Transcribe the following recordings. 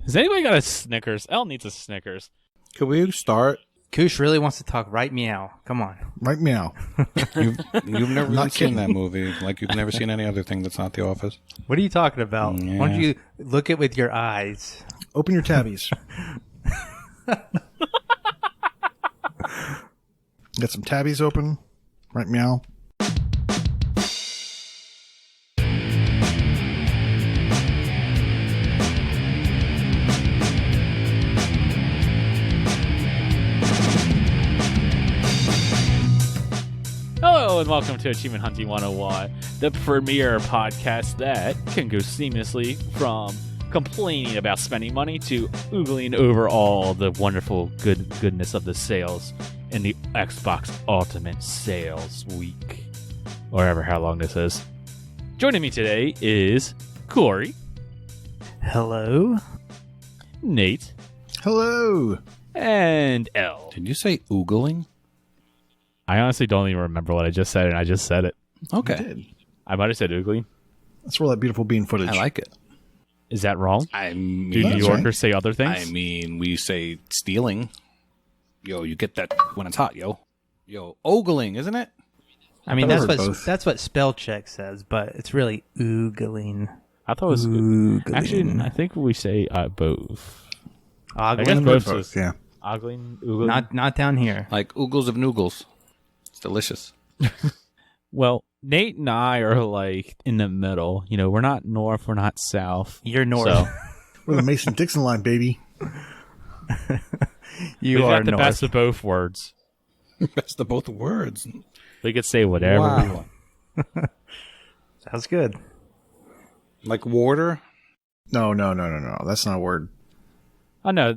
Has anybody got a Snickers? Elle needs a Snickers. Could we start? Koosh really wants to talk right meow. Come on. Right meow. You've never really Not seen kidding. that movie. Like you've never seen any other thing that's not The Office. What are you talking about? Yeah. Why don't you look it with your eyes? Open your tabbies. Get some tabbies open. Right meow. Hello and welcome to Achievement Hunting 101, the premier podcast that can go seamlessly from complaining about spending money to oogling over all the wonderful goodness of the sales in the Xbox Ultimate Sales Week, or ever how long this is. Joining me today is Corey, Hello? Nate, Hello. and Elle. Did you say oogling? I honestly don't even remember what I just said, and I just said it. You Okay. did. I might have said oogling. Let's roll that beautiful bean footage. I like it. Is that wrong? I mean, Do New That's Yorkers right. say other things? I mean, we say stealing. Yo, you get that when it's hot, yo. Yo, ogling, isn't it? I mean, I've that's heard what both. that's what spell check says, but it's really oogling. I thought it was... Oogling. Actually, I think we say both. I guess Ogling? both Both, is yeah. ogling, oogling. Not down here. Like oogles of noogles. It's delicious. Well, Nate and I are like in the middle. You know, we're not north, we're not south. You're north. So We're the Mason-Dixon line, baby. You we've are got the north. best of both words. Best of both words. We could say whatever we Wow. want. Sounds good. Like water? No. That's not a word. Oh no,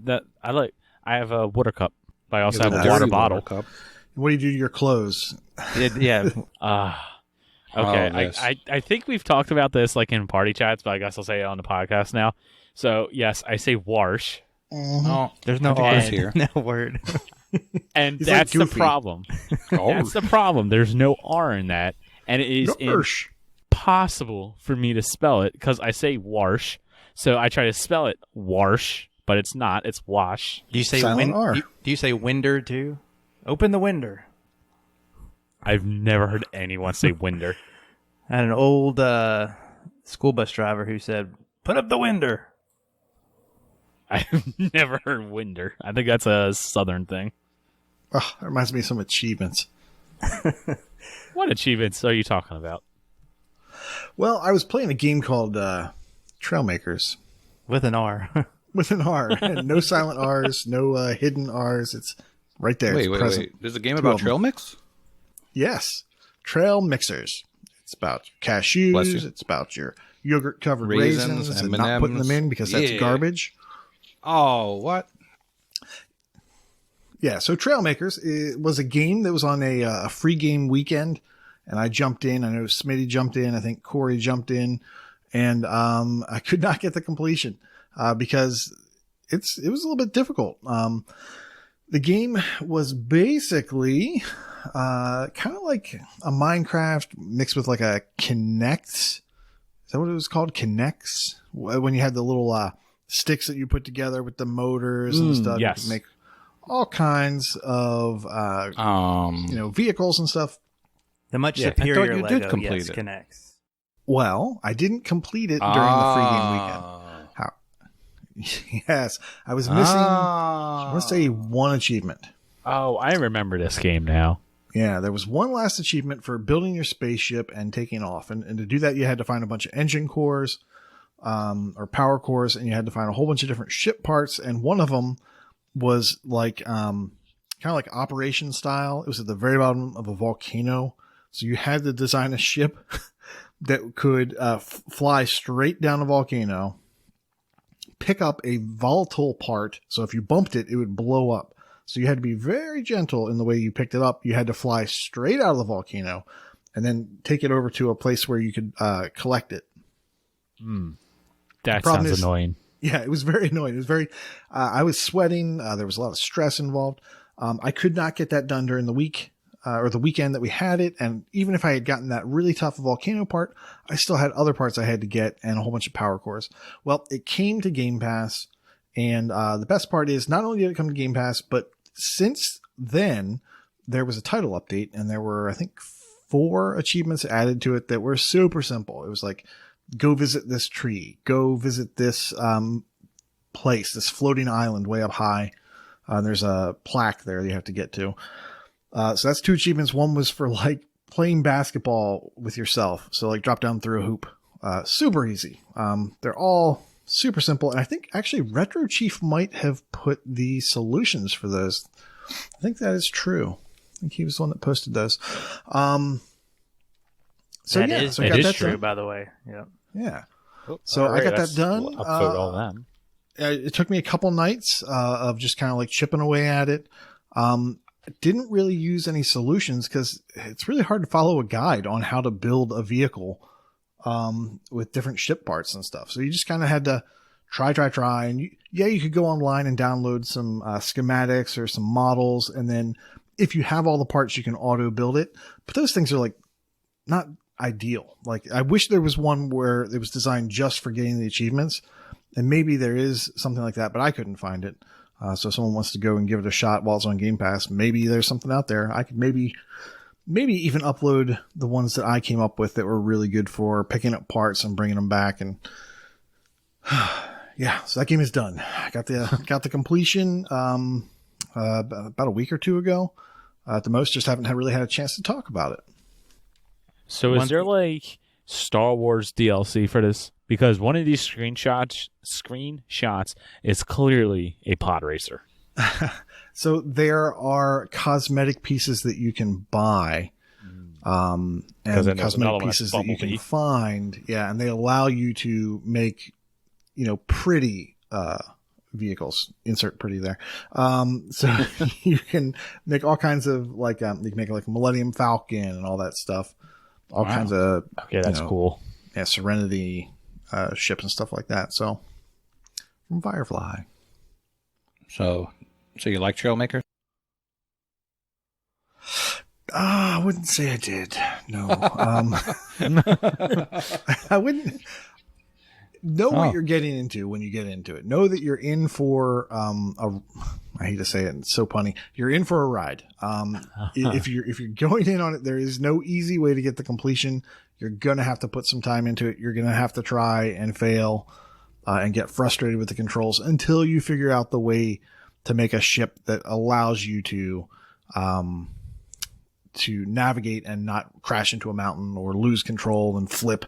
I have a water cup, but I also have a dirty water water bottle. cup. What do you do to your clothes? Yeah. Okay, this. I think we've talked about this like in party chats, but I guess I'll say it on the podcast now. So yes, I say wash, Oh, there's no I think R it's here. No word. and He's like that's the Goofy. problem. Oh, That's the problem. There's no R in that, and it is Gosh. impossible for me to spell it because I say warsh. So I try to spell it warsh, but it's not. It's wash. Do you say Silent R. Do you say winder too? Open the winder. I've never heard anyone say winder. I had an old school bus driver who said, "Put up the winder." I've never heard winder. I think that's a southern thing. Oh, that reminds me of some achievements. What achievements are you talking about? Well, I was playing a game called Trailmakers With an R. with an R. And no silent R's, no hidden R's. It's right there. It's present. wait. There's a game Two about of them. trail mix? Yes. Trail mixers. It's about Bless cashews. you. It's about your yogurt-covered Raisins, raisins and not putting them in because that's Yeah. garbage. Oh, what? Yeah, so Trailmakers it was a game that was on a free game weekend, and I jumped in. I know Smitty jumped in. I think Corey jumped in, and I could not get the completion because it was a little bit difficult. The game was basically kind of like a Minecraft mixed with like a Kinect. Is that what it was called? Kinects? When you had the little sticks that you put together with the motors and stuff. yes. You could make all kinds of vehicles and stuff. The much Yeah, I superior thought you Lego, did complete yes, it. connects. Well, I didn't complete it during the free game weekend. Ah. How? Yes, I was missing. I want to say one achievement. Oh, I remember this game now. Yeah, there was one last achievement for building your spaceship and taking off. And to do that, you had to find a bunch of engine cores or power cores, and you had to find a whole bunch of different ship parts. And one of them was like kind of like operation style. It was at the very bottom of a volcano. So you had to design a ship that could fly straight down a volcano, pick up a volatile part. So if you bumped it, it would blow up. So you had to be very gentle in the way you picked it up. You had to fly straight out of the volcano and then take it over to a place where you could collect it. That Problem sounds is- annoying. Yeah, it was very annoying. It was very, I was sweating. There was a lot of stress involved. I could not get that done during the week or the weekend that we had it. And even if I had gotten that really tough volcano part, I still had other parts I had to get and a whole bunch of power cores. Well, it came to Game Pass And the best part is not only did it come to Game Pass, but since then there was a title update, and there were, I think, 4 achievements added to it that were super simple. It was like, go visit this tree, go visit this place, this floating island way up high. There's a plaque there that you have to get to. So that's 2 achievements. One was for like playing basketball with yourself. So like drop down through a hoop. Super easy. They're all super simple. And I think actually Retro Chief might have put the solutions for those. I think that is true. I think he was the one that posted those. So that yeah, is, so I it got is that true, done. by the way. Yeah. Yeah. So I got that done. Upvote all them. It took me a couple nights of just kind of like chipping away at it. Didn't really use any solutions because it's really hard to follow a guide on how to build a vehicle with different ship parts and stuff. So you just kind of had to try. And you could go online and download some schematics or some models. And then if you have all the parts, you can auto build it. But those things are like not ideal. Like I wish there was one where it was designed just for getting the achievements. And maybe there is something like that, but I couldn't find it. So if someone wants to go and give it a shot while it's on Game Pass, maybe there's something out there. I could maybe even upload the ones that I came up with that were really good for picking up parts and bringing them back. And yeah, so that game is done. I got the completion about a week or 2 ago. At the most, just haven't really had a chance to talk about it. So is there like Star Wars DLC for this? Because one of these screenshots is clearly a pod racer. So there are cosmetic pieces that you can buy, and cosmetic pieces that you can find. Yeah, and they allow you to make, pretty vehicles. Insert pretty there. So you can make all kinds of like you can make like a Millennium Falcon and all that stuff. All kinds of that's cool. Yeah, Serenity ships and stuff like that. So from Firefly. So you like Trailmakers? I wouldn't say I did. No. I wouldn't know what you're getting into when you get into it. Know that you're in for I hate to say it, it's so punny. You're in for a ride. If you're going in on it, there is no easy way to get the completion. You're going to have to put some time into it. You're going to have to try and fail and get frustrated with the controls until you figure out the way to make a ship that allows you to navigate and not crash into a mountain or lose control and flip.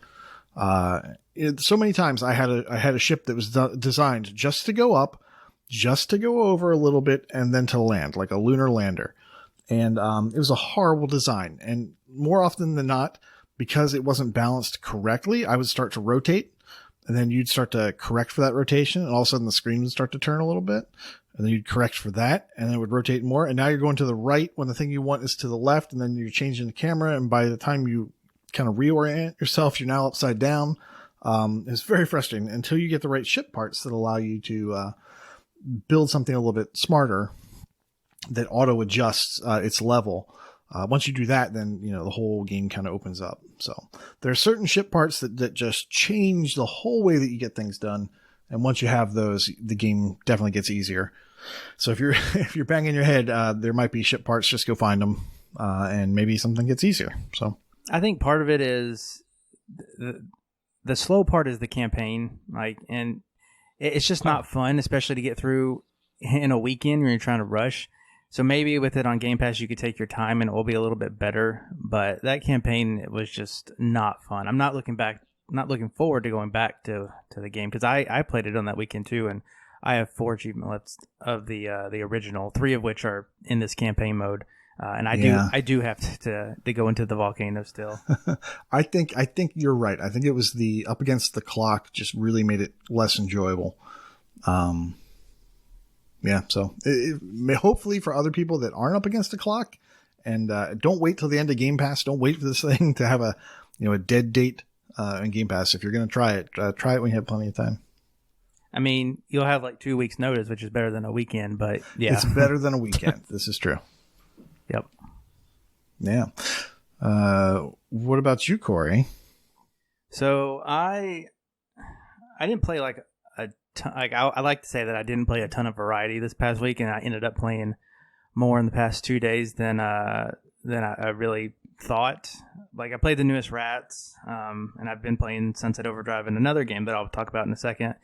So many times I had a ship that was designed just to go up, just to go over a little bit, and then to land, like a lunar lander. And it was a horrible design. And more often than not, because it wasn't balanced correctly, I would start to rotate, and then you'd start to correct for that rotation, and all of a sudden the screen would start to turn a little bit, and then you'd correct for that, and then it would rotate more, and now you're going to the right when the thing you want is to the left, and then you're changing the camera, and by the time you kind of reorient yourself, you're now upside down. It's very frustrating until you get the right ship parts that allow you to build something a little bit smarter that auto adjusts its level. Once you do that, then the whole game kind of opens up. So there are certain ship parts that just change the whole way that you get things done. And once you have those, the game definitely gets easier. So if you're banging your head, there might be ship parts. Just go find them, and maybe something gets easier. So I think part of it is the slow part is the campaign, and it's just not fun, especially to get through in a weekend when you're trying to rush. So maybe with it on Game Pass, you could take your time and it will be a little bit better. But that campaign, it was just not fun. I'm not looking forward to going back to the game, because I played it on that weekend too, and I have 4 achievement lists of the original, 3 of which are in this campaign mode. And I do have to go into the volcano still. I think you're right. I think it was the up against the clock just really made it less enjoyable. Yeah, so hopefully for other people that aren't up against the clock, and don't wait till the end of Game Pass. Don't wait for this thing to have a dead date in Game Pass. If you're going to try it when you have plenty of time. I mean, you'll have like 2 weeks notice, which is better than a weekend, but yeah. It's better than a weekend. This is true. Yep. Yeah. What about you, Corey? So I didn't play like a I like to say that I didn't play a ton of variety this past week, and I ended up playing more in the past 2 days than I really thought. Like, I played the newest Rats, and I've been playing Sunset Overdrive and another game that I'll talk about in a second.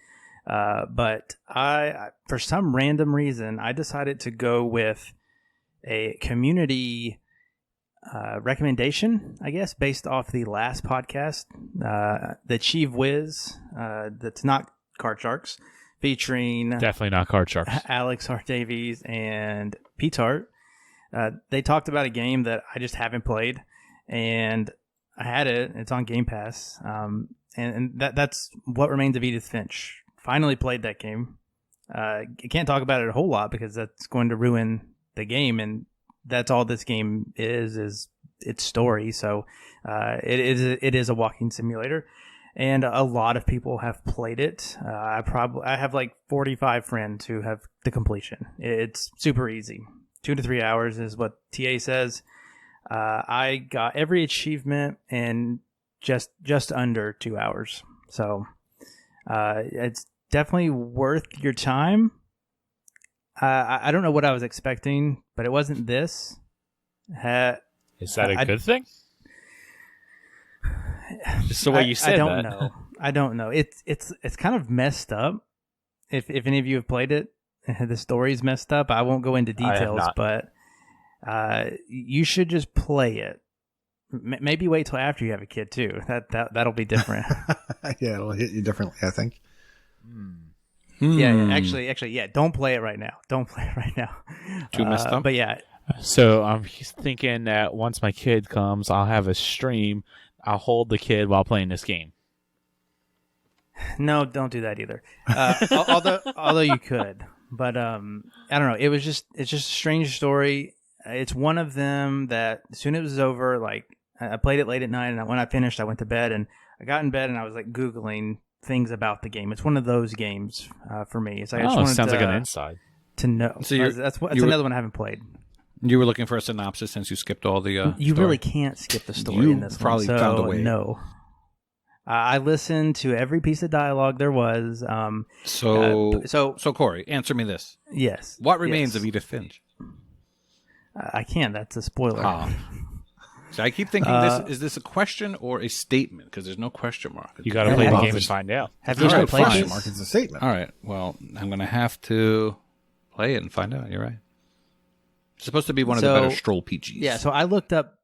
But I, for some random reason, I decided to go with a community recommendation, I guess, based off the last podcast, the cheevos, that's not Card Sharks, featuring Definitely not Card Sharks. Alex R. Davies and Pete Hart. They talked about a game that I just haven't played, and I had it. It's on Game Pass, and that's What Remains of Edith Finch. Finally played that game. I can't talk about it a whole lot because that's going to ruin the game, and that's all this game is its story. So it is a walking simulator, and a lot of people have played it. I have like 45 friends who have the completion. It's super easy. 2 to 3 hours is what TA says. I got every achievement in just under 2 hours. So it's definitely worth your time. I don't know what I was expecting, but it wasn't this. Is that a good thing? Just the way you said that. I don't know. It's kind of messed up. If any of you have played it, the story's messed up. I won't go into details, but you should just play it. Maybe wait till after you have a kid too. That'll be different. Yeah, it'll hit you differently, I think. Yeah. Actually, yeah. Don't play it right now. Don't play it right now. Too messed up. But yeah. So I'm thinking that once my kid comes, I'll have a stream. I'll hold the kid while playing this game. No, don't do that either. Although you could, but I don't know. It's just a strange story. It's one of them that as soon as it was over, like I played it late at night, and when I finished, I went to bed, and I got in bed, and I was like Googling things about the game. It's one of those games for me. It's like, sounds like an inside to know. So that's another one I haven't played. You were looking for a synopsis since you skipped all the. You story. Really can't skip the story in this probably one. found a way. No. I listened to every piece of dialogue there was. So Corey, answer me this. Yes. What remains of Edith Finch? I can't. That's a spoiler. So I keep thinking, is this a question or a statement? Because there's no question mark. You got to play the game and find out. Have you ever played Question this? mark is a statement. All right. Well, I'm going to have to play it and find out. You're right. It's supposed to be one of the better stroll PGs. Yeah. So I looked up.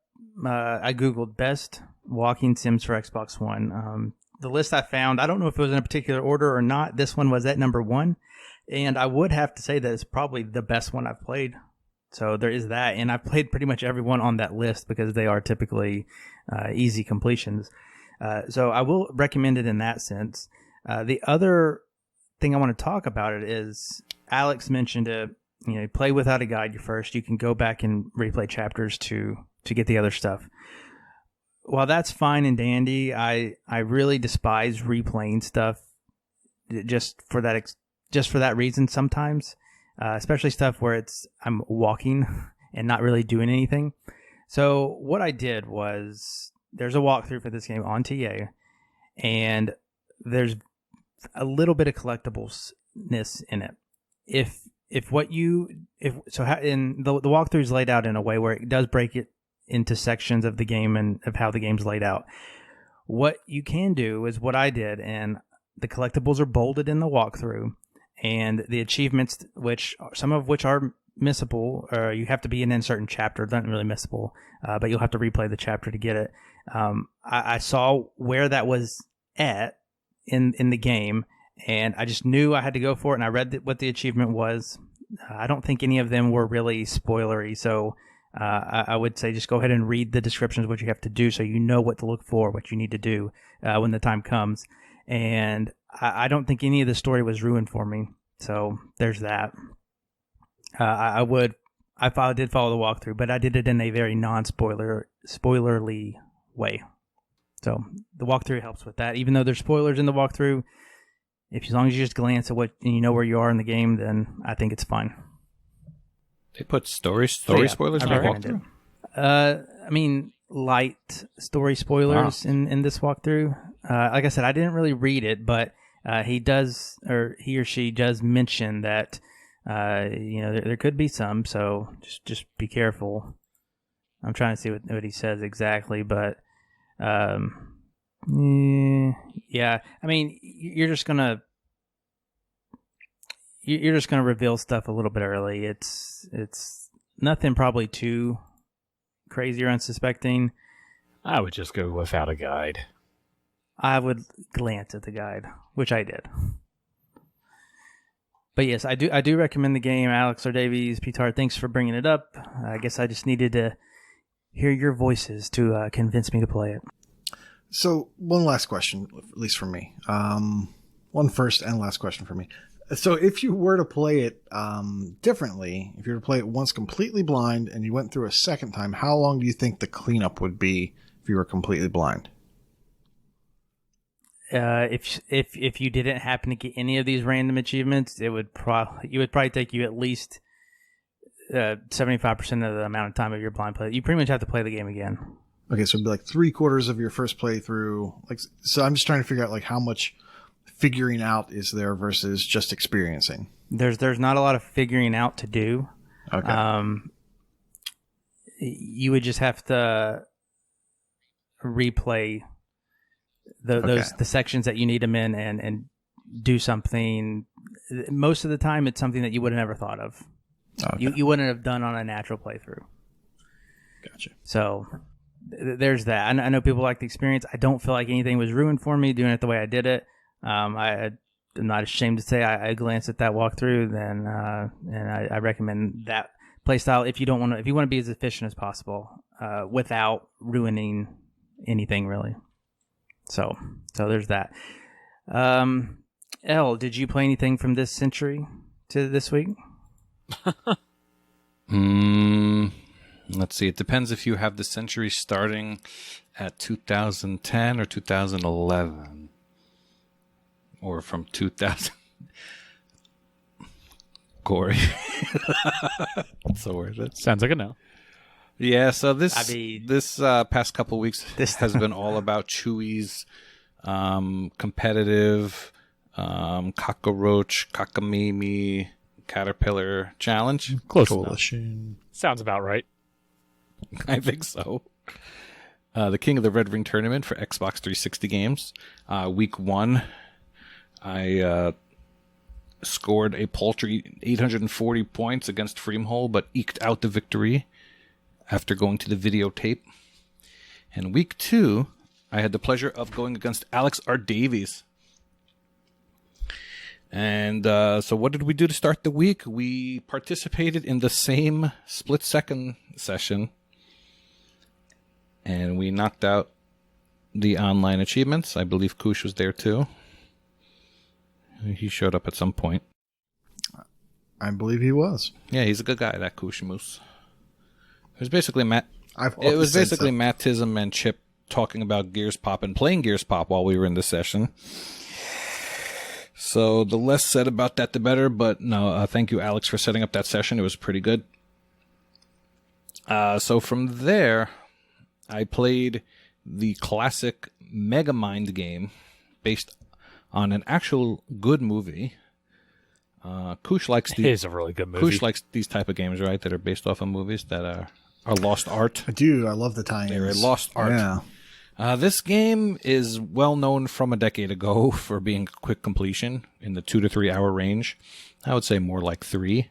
I googled best walking sims for Xbox One. The list I found, I don't know if it was in a particular order or not. This one was at number 1, and I would have to say that it's probably the best one I've played. So there is that, and I've played pretty much every one on that list because they are typically easy completions. So I will recommend it in that sense. The other thing I want to talk about it is Alex mentioned it. You play without a guide first. You can go back and replay chapters to get the other stuff. While that's fine and dandy, I really despise replaying stuff just for that reason sometimes. Especially stuff where I'm walking and not really doing anything. So what I did was there's a walkthrough for this game on TA, and there's a little bit of collectiblesness in it. The walkthrough is laid out in a way where it does break it into sections of the game and of how the game's laid out. What you can do is what I did, and the collectibles are bolded in the walkthrough. And the achievements, some of which are missable, or you have to be in a certain chapter, not really missable, but you'll have to replay the chapter to get it. I saw where that was at in the game, and I just knew I had to go for it, and I read what the achievement was. I don't think any of them were really spoilery, so I would say just go ahead and read the descriptions of what you have to do so you know what to look for, what you need to do when the time comes. And I don't think any of the story was ruined for me. So there's that. I did follow the walkthrough, but I did it in a very spoilerly way. So the walkthrough helps with that. Even though there's spoilers in the walkthrough, as long as you just glance at what and you know where you are in the game, then I think it's fine. They put story spoilers in the walkthrough? I mean, light story spoilers in this walkthrough. Like I said, I didn't really read it, but he does, or he or she does mention that there could be some, so just be careful. I'm trying to see what he says exactly, but yeah, I mean, you're just gonna reveal stuff a little bit early. It's nothing probably too crazy or unsuspecting. I would just go without a guide. I would glance at the guide, which I did. But yes, I do recommend the game. Alex or Davies, Peter, thanks for bringing it up. I guess I just needed to hear your voices to convince me to play it. So one last question, at least for me. One first and last question for me. So if you were to play it differently, if you were to play it once completely blind and you went through a second time, how long do you think the cleanup would be if you were completely blind? If you didn't happen to get any of these random achievements, it would probably take you at least 75% of the amount of time of your blind play. You pretty much have to play the game again. Okay, so it'd be like 3/4 of your first playthrough. So I'm just trying to figure out how much figuring out is there versus just experiencing. There's not a lot of figuring out to do. Okay. You would just have to replay the sections that you need them in and do something. Most of the time, it's something that you would have never thought of. Okay. You wouldn't have done on a natural playthrough. Gotcha. So there's that. I know people like the experience. I don't feel like anything was ruined for me doing it the way I did it. I'm not ashamed to say I glanced at that walkthrough, and I recommend that playstyle if you want to be as efficient as possible without ruining anything really. So there's that. Elle, did you play anything from this century to this week? Let's see. It depends if you have the century starting at 2010 or 2011. Or from 2000. Corey. That's the word. Sounds like a no. Yeah, so this past couple weeks has been all about Chewy's competitive cockroach, cockamamie, caterpillar challenge. Close enough. Sounds about right. I think so. The King of the Red Ring tournament for Xbox 360 games. Week 1, I scored a paltry 840 points against Freemhole, but eked out the victory after going to the videotape. And week 2, I had the pleasure of going against Alex R. Davies. And so what did we do to start the week? We participated in the same split-second session, and we knocked out the online achievements. I believe Koosh was there too. He showed up at some point. I believe he was. Yeah, he's a good guy, that KooshMoose. It was basically Matt Tism and Chip talking about Gears Pop and playing Gears Pop while we were in the session. So the less said about that, the better. But no, thank you, Alex, for setting up that session. It was pretty good. So from there, I played the classic Megamind game based on an actual good movie. Koosh likes it is a really good movie. Koosh likes these type of games, right? That are based off of movies that are lost art. I do. I love the tie-ins. They're lost art. Yeah. This game is well known from a decade ago for being quick completion in the 2 to 3 hour range. I would say more like 3.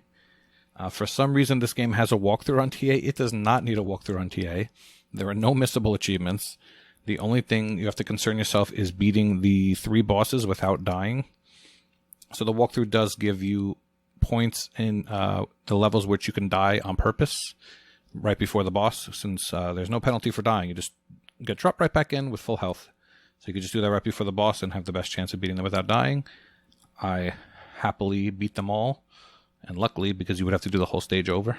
For some reason, this game has a walkthrough on TA. It does not need a walkthrough on TA. There are no missable achievements. The only thing you have to concern yourself is beating the 3 bosses without dying. So the walkthrough does give you points in the levels which you can die on purpose right before the boss. Since there's no penalty for dying, you just get dropped right back in with full health. So you can just do that right before the boss and have the best chance of beating them without dying. I happily beat them all. And luckily, because you would have to do the whole stage over.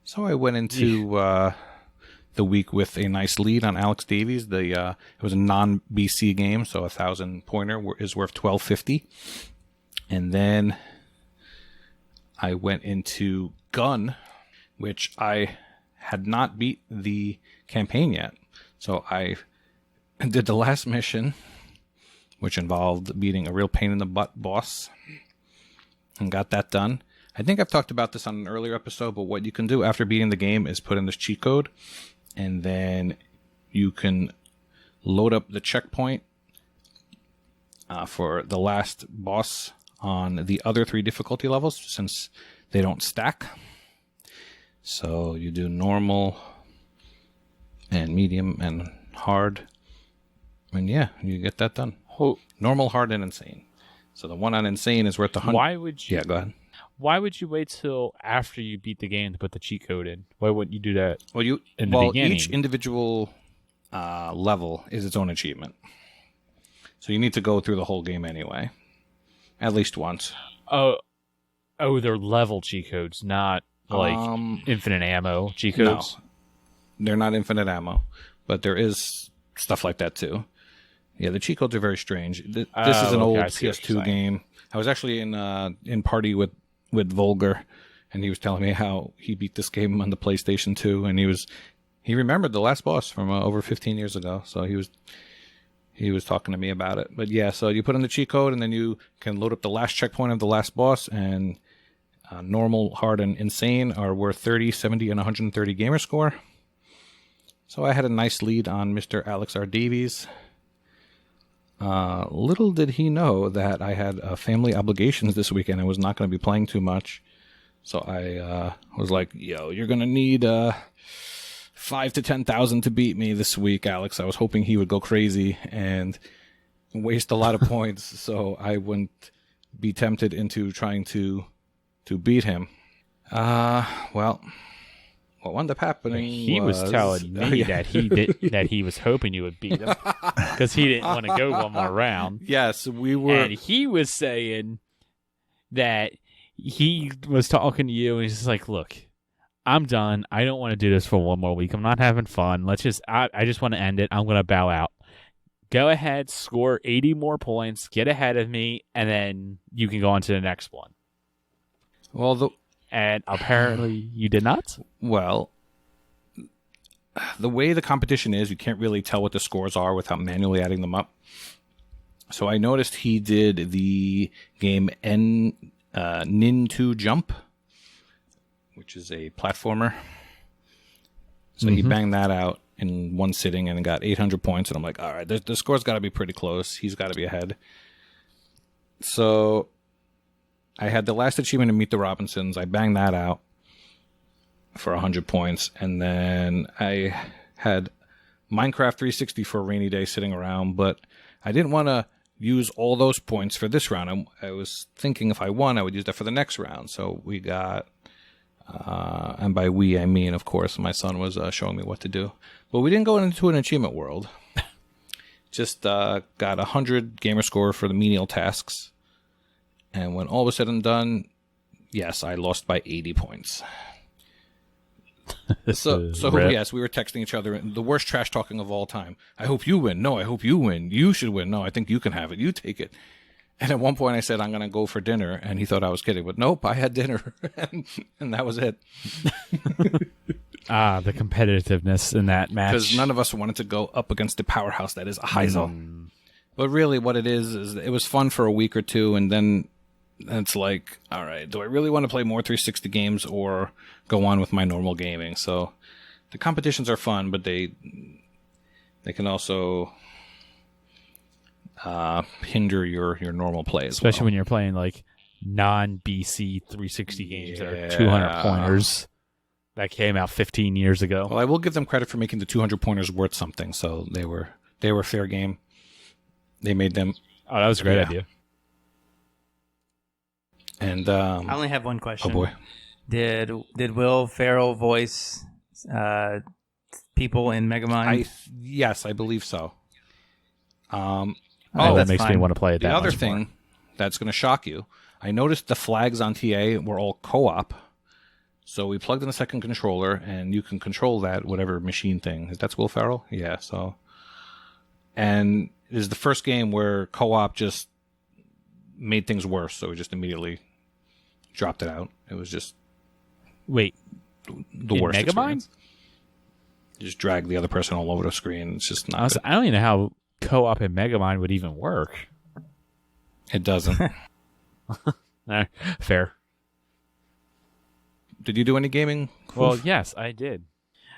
So I went into the week with a nice lead on Alex Davies. It was a non-BC game, so 1,000 pointer is worth 1,250. And then I went into Gun, which I had not beat the campaign yet. So I did the last mission, which involved beating a real pain in the butt boss, and got that done. I think I've talked about this on an earlier episode, but what you can do after beating the game is put in this cheat code, and then you can load up the checkpoint for the last boss on the other 3 difficulty levels, since they don't stack. So you do normal and medium and hard, and yeah, you get that done. Normal, hard, and insane. So the one on insane is worth 100. Why would you? Yeah, go ahead. Why would you wait till after you beat the game to put the cheat code in? Why wouldn't you do that? Well, in the beginning? Each individual level is its own achievement, so you need to go through the whole game anyway, at least once. Oh, they're level cheat codes, not like infinite ammo cheat codes. No, they're not infinite ammo, but there is stuff like that too. Yeah, the cheat codes are very strange. This is an old PS2 game. I was actually in party with Volger, and he was telling me how he beat this game on the PlayStation 2, and he remembered the last boss from over 15 years ago. So he was talking to me about it. But yeah, so you put in the cheat code, and then you can load up the last checkpoint of the last boss, and normal, hard, and insane are worth 30, 70, and 130 gamer score. So I had a nice lead on Mr. Alex R. Davies. Little did he know that I had family obligations this weekend. I was not going to be playing too much. So I was like, yo, you're going to need 5,000 to 10,000 to beat me this week, Alex. I was hoping he would go crazy and waste a lot of points so I wouldn't be tempted into trying to beat him. Well, what wound up happening he was telling me that he was hoping you would beat him because he didn't want to go one more round. Yes, we were. And he was saying that he was talking to you and he's just like, look, I'm done. I don't want to do this for one more week. I'm not having fun. I just want to end it. I'm going to bow out. Go ahead, score 80 more points, get ahead of me, and then you can go on to the next one. Well, and apparently you did not? Well, the way the competition is, you can't really tell what the scores are without manually adding them up. So I noticed he did the game Nin 2 Jump, which is a platformer. So he banged that out in one sitting and got 800 points. And I'm like, all right, the score's got to be pretty close. He's got to be ahead. So I had the last achievement to meet the Robinsons. I banged that out for 100 points. And then I had Minecraft 360 for a rainy day sitting around, but I didn't want to use all those points for this round. I was thinking if I won, I would use that for the next round. So we got, and by we, I mean, of course, my son was showing me what to do. But we didn't go into an achievement world. Just got 100 gamer score for the menial tasks. And when all was said and done, yes, I lost by 80 points. So yes, we were texting each other. The worst trash talking of all time. I hope you win. No, I hope you win. You should win. No, I think you can have it. You take it. And at one point I said, I'm going to go for dinner. And he thought I was kidding. But nope, I had dinner. and that was it. The competitiveness in that match. Because none of us wanted to go up against the powerhouse that is Heisel. But really what it is it was fun for a week or two. And then it's like, all right, do I really want to play more 360 games or go on with my normal gaming? So the competitions are fun, but they can also hinder your normal play as especially well. When you're playing like non-BC 360 games that are 200 pointers that came out 15 years ago. Well, I will give them credit for making the 200 pointers worth something. So they were fair game. They made them. Oh, that was a great idea. And I only have one question. Oh boy, did Will Ferrell voice people in Megamind? Yes, I believe so. That makes me want to play it. The other thing that's going to shock you, I noticed the flags on TA were all co-op. So we plugged in a second controller, and you can control that whatever machine thing. That's Will Ferrell, yeah. So, and it is the first game where co-op just made things worse. So we just immediately dropped it out. It was just the worst Megamind? experience. You just drag the other person all over the screen. It's just not. I don't even know how co-op in Megamind would even work. It doesn't. Fair. Did you do any gaming? Well, yes, I did.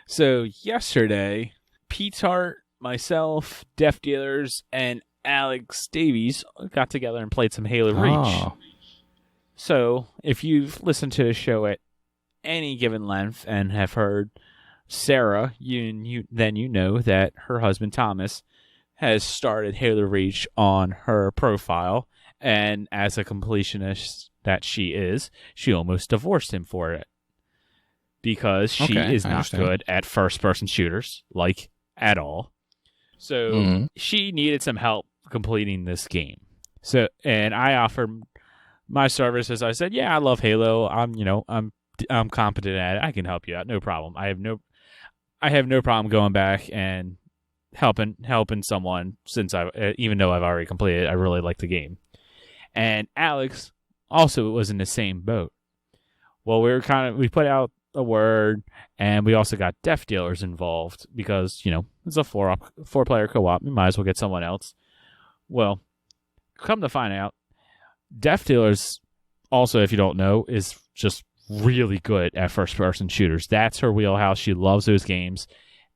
So yesterday, P-Tart, myself, Def Dealers, and Alex Davies got together and played some Halo Reach. Oh. So if you've listened to the show at any given length and have heard Sarah, then you know that her husband Thomas has started Halo Reach on her profile, and as a completionist that she is, she almost divorced him for it. Because she is not good at first-person shooters, like, at all. So she needed some help completing this game. So, and I offered my services. I said, "Yeah, I love Halo. I'm competent at it. I can help you out. No problem. I have no problem going back and helping someone since even though I've already completed it, I really like the game." And Alex also was in the same boat. Well, we put out a word, and we also got Def Dealers involved because, it's a four-player co-op. We might as well get someone else. Well, come to find out, Def Dealers also, if you don't know, is just really good at first-person shooters. That's her wheelhouse. She loves those games,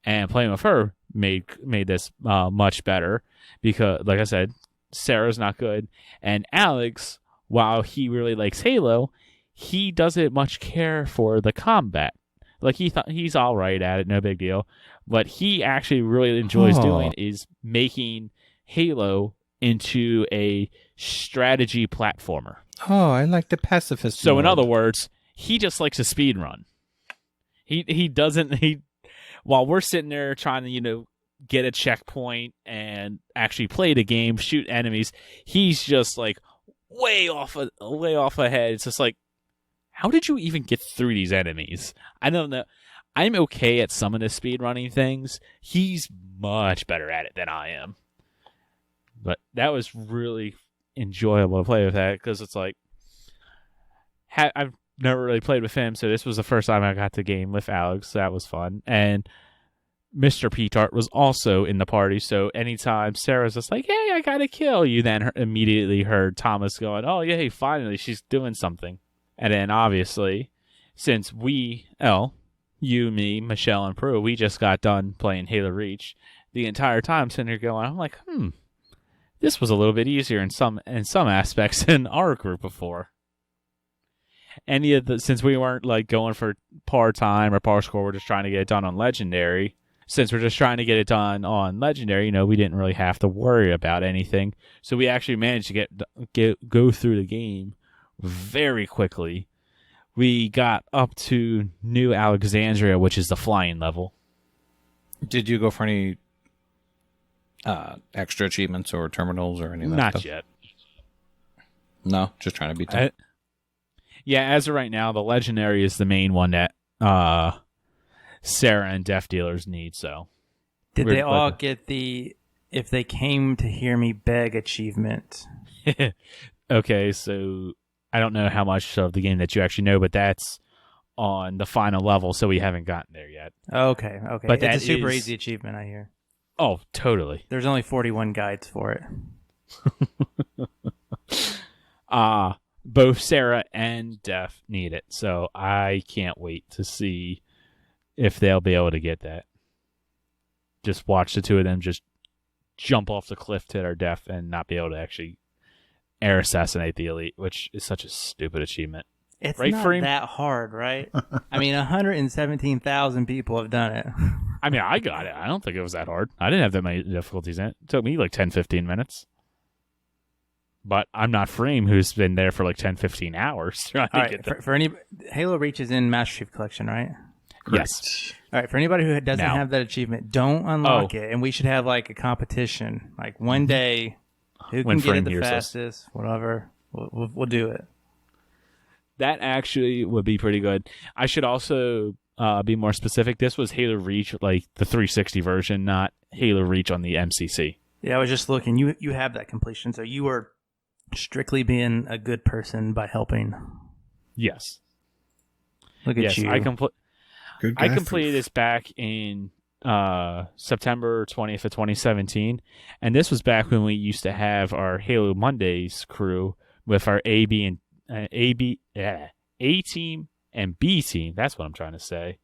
and playing with her made this much better because, like I said, Sarah's not good, and Alex, while he really likes Halo, he doesn't much care for the combat. Like, he's all right at it, no big deal. What he actually really enjoys doing is making Halo into a strategy platformer. Oh, I like the pacifist So mode. in other words, he just likes to speed run. He doesn't while we're sitting there trying to, get a checkpoint and actually play the game, shoot enemies, he's just like way off ahead. It's just like, how did you even get through these enemies? I don't know. I'm okay at some of the speedrunning things. He's much better at it than I am. But that was really enjoyable to play with that because it's like, I've never really played with him, so this was the first time I got to game with Alex. So that was fun. And Mr. P-Tart was also in the party, so anytime Sarah's just like, "Hey, I got a kill," you then immediately heard Thomas going, "Oh, yeah, finally, she's doing something." And then, obviously, since you, me, Michelle, and Prue, we just got done playing Halo Reach, the entire time sitting there going, I'm like, this was a little bit easier in some aspects than our group before. Since we weren't like going for par time or par score, we're just trying to get it done on Legendary. Since we're just trying to get it done on Legendary, we didn't really have to worry about anything. So we actually managed to go through the game very quickly. We got up to New Alexandria, which is the flying level. Did you go for any extra achievements or terminals or any of that Not stuff? yet. No, just trying to beat them. Yeah, as of right now, the Legendary is the main one that Sarah and Def Dealers need. So, did they all get the "if they came to hear me beg" achievement? Okay, so I don't know how much of the game that you actually know, but that's on the final level, so we haven't gotten there yet. Okay. But it's a super easy achievement, I hear. Oh, totally. There's only 41 guides for it. Both Sarah and Def need it, so I can't wait to see if they'll be able to get that. Just watch the two of them just jump off the cliff to their death and not be able to actually air assassinate the elite, which is such a stupid achievement. It's right, not Frame? that hard, right? I mean, 117,000 people have done it. I mean, I got it. I don't think it was that hard. I didn't have that many difficulties in it. It took me like 10, 15 minutes. But I'm not Frame, who's been there for like 10, 15 hours trying to get there. For any Halo Reach is in Master Chief Collection, right? Yes. All right, for anybody who doesn't have that achievement, don't unlock it, and we should have like a competition. Like one day, who can get it the fastest, whatever, we'll do it. That actually would be pretty good. I should also be more specific. This was Halo Reach, like the 360 version, not Halo Reach on the MCC. Yeah, I was just looking. You have that completion, so you were strictly being a good person by helping. Yes. Look at you. I completed this back in September 20th of 2017, and this was back when we used to have our Halo Mondays crew with our A team and B team. That's what I'm trying to say.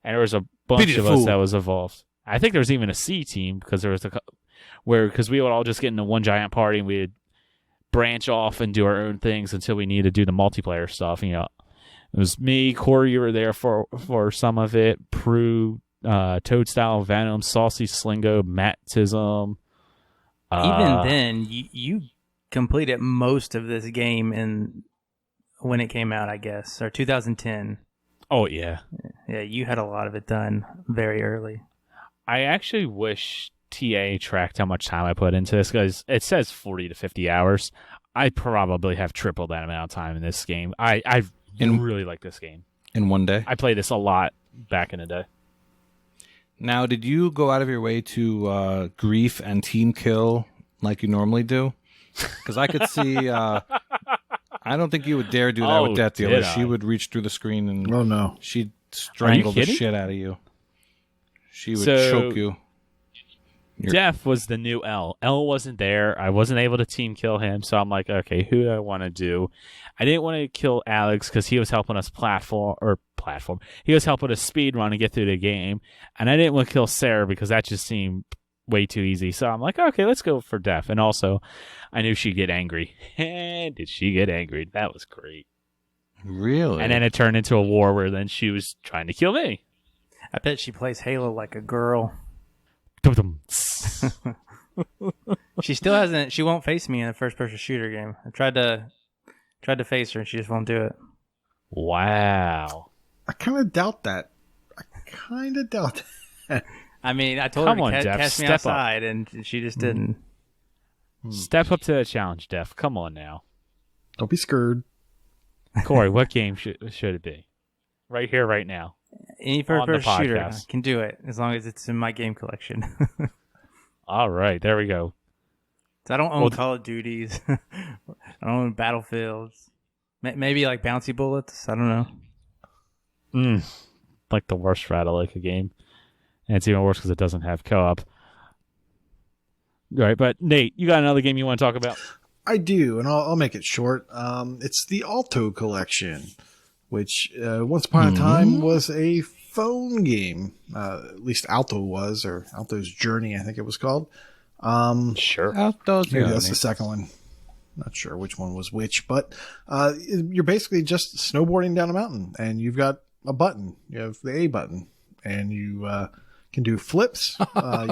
And there was a bunch of us that was involved. I think there was even a C team because there was because we would all just get into one giant party and we'd branch off and do our own things until we needed to do the multiplayer stuff. You know, it was me, Corey. You were there for some of it. Prue, Toadstyle, Venom, Saucy, Slingo, Mattism. Even then, you completed most of this game when it came out, I guess, or 2010. Oh yeah, yeah. You had a lot of it done very early. I actually wish TA tracked how much time I put into this because it says 40 to 50 hours. I probably have triple that amount of time in this game. I really like this game. In one day? I played this a lot back in the day. Now, did you go out of your way to grief and team kill like you normally do? Because I could see... I don't think you would dare do that with Death Dealer. She would reach through the screen and... Oh, no. She'd strangle the shit out of you. She would choke you. Death was the new L. L wasn't there. I wasn't able to team kill him, so I'm like, okay, who do I want to do? I didn't want to kill Alex because he was helping us platform. He was helping us speed run and get through the game, and I didn't want to kill Sarah because that just seemed way too easy. So I'm like, okay, let's go for Death. And also, I knew she'd get angry. And did she get angry? That was great. Really? And then it turned into a war where then she was trying to kill me. I bet she plays Halo like a girl. She still hasn't. She won't face me in a first-person shooter game. I tried to face her, and she just won't do it. Wow. I kind of doubt that. I mean, I told her to catch me outside, and she just didn't. Step up to the challenge, Def. Come on now. Don't be scared. Corey, what game should it be? Right here, right now. Any first-person shooter, I can do it as long as it's in my game collection. All right, there we go. So I don't own Call of Duties. I don't own Battlefields. Maybe like Bouncy Bullets. I don't know. Like the worst Ratalaika game. And it's even worse because it doesn't have co-op. All right, but Nate, you got another game you want to talk about? I do, and I'll make it short. It's the Alto Collection, which once upon a time was a phone game. At least Alto was, or Alto's Journey, I think it was called. Sure. Alto's Journey. Maybe that's the second one. Not sure which one was which, but you're basically just snowboarding down a mountain, and you've got a button. You have the A button, and you can do flips.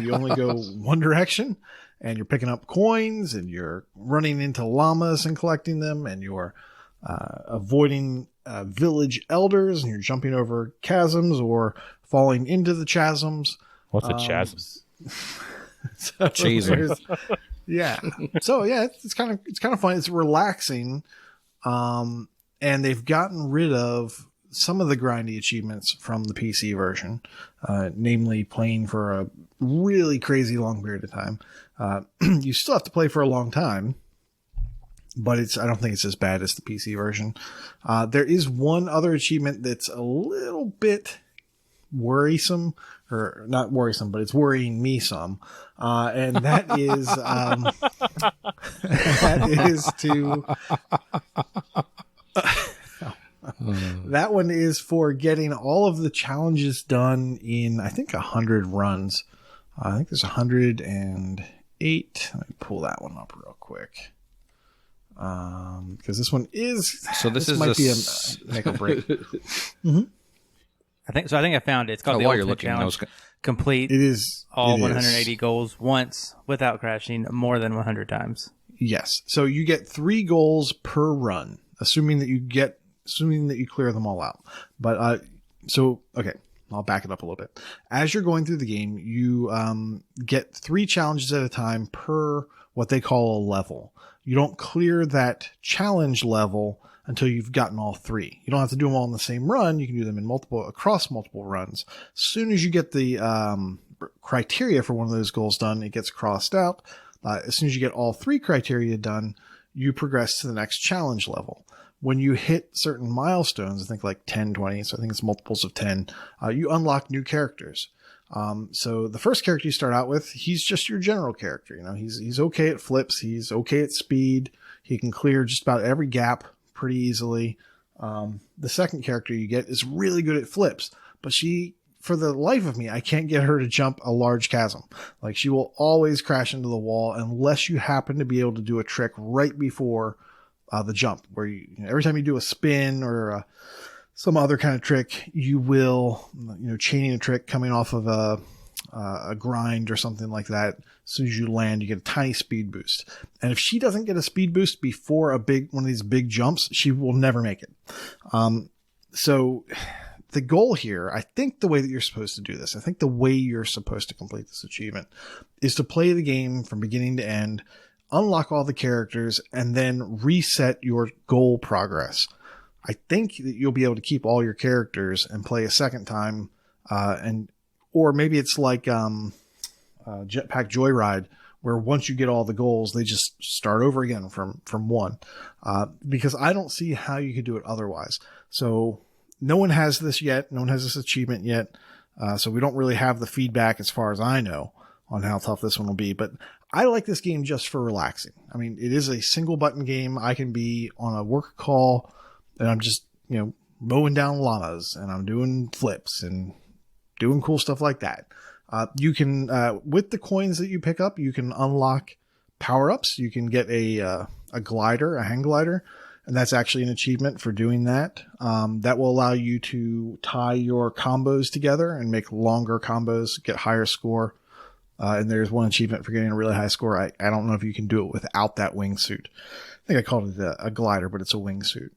You only go one direction, and you're picking up coins, and you're running into llamas and collecting them, and you're avoiding village elders, and you're jumping over chasms or falling into the chasms. What's a chasm? Yeah. So yeah, it's kind of fun. It's relaxing. And they've gotten rid of some of the grindy achievements from the PC version, namely playing for a really crazy long period of time. You still have to play for a long time, but I don't think it's as bad as the PC version. There is one other achievement that's a little bit worrisome, or not worrisome, but it's worrying me some. And that is, that one is for getting all of the challenges done in, I think, 100 runs. I think there's 108. Let me pull that one up real quick. Because this one is, this might be a make or break. Mm-hmm. I think I found it. It's called the Ultimate Challenge. Complete all 180 goals once without crashing more than 100 times. Yes. So you get 3 goals per run, assuming that you clear them all out. But okay, I'll back it up a little bit. As you're going through the game, you get 3 challenges at a time per what they call a level. You don't clear that challenge level until you've gotten all 3. You don't have to do them all in the same run. You can do them across multiple runs. As soon as you get the criteria for one of those goals done, it gets crossed out. As soon as you get all 3 criteria done, you progress to the next challenge level. When you hit certain milestones, I think like 10, 20, so I think it's multiples of 10, you unlock new characters. So the first character you start out with, he's just your general character. You know, he's okay at flips. He's okay at speed. He can clear just about every gap pretty easily. The second character you get is really good at flips, but for the life of me, I can't get her to jump a large chasm. Like, she will always crash into the wall unless you happen to be able to do a trick right before the jump, where every time you do a spin or some other kind of trick, you will, chaining a trick coming off of a grind or something like that. As soon as you land, you get a tiny speed boost. And if she doesn't get a speed boost before one of these big jumps, she will never make it. So the goal here, I think the way that you're supposed to do this, I think the way you're supposed to complete this achievement is to play the game from beginning to end, unlock all the characters, and then reset your goal progress. I think that you'll be able to keep all your characters and play a second time, or maybe it's like Jetpack Joyride, where once you get all the goals, they just start over again from one. Because I don't see how you could do it otherwise. So no one has this yet. No one has this achievement yet. So we don't really have the feedback, as far as I know, on how tough this one will be. But I like this game just for relaxing. I mean, it is a single button game. I can be on a work call and I'm just, mowing down llamas and I'm doing flips and doing cool stuff like that. You can, with the coins that you pick up, you can unlock power-ups. You can get a glider, a hang glider. And that's actually an achievement for doing that. That will allow you to tie your combos together and make longer combos, get higher score. And there's one achievement for getting a really high score. I don't know if you can do it without that wingsuit. I think I called it a glider, but it's a wingsuit.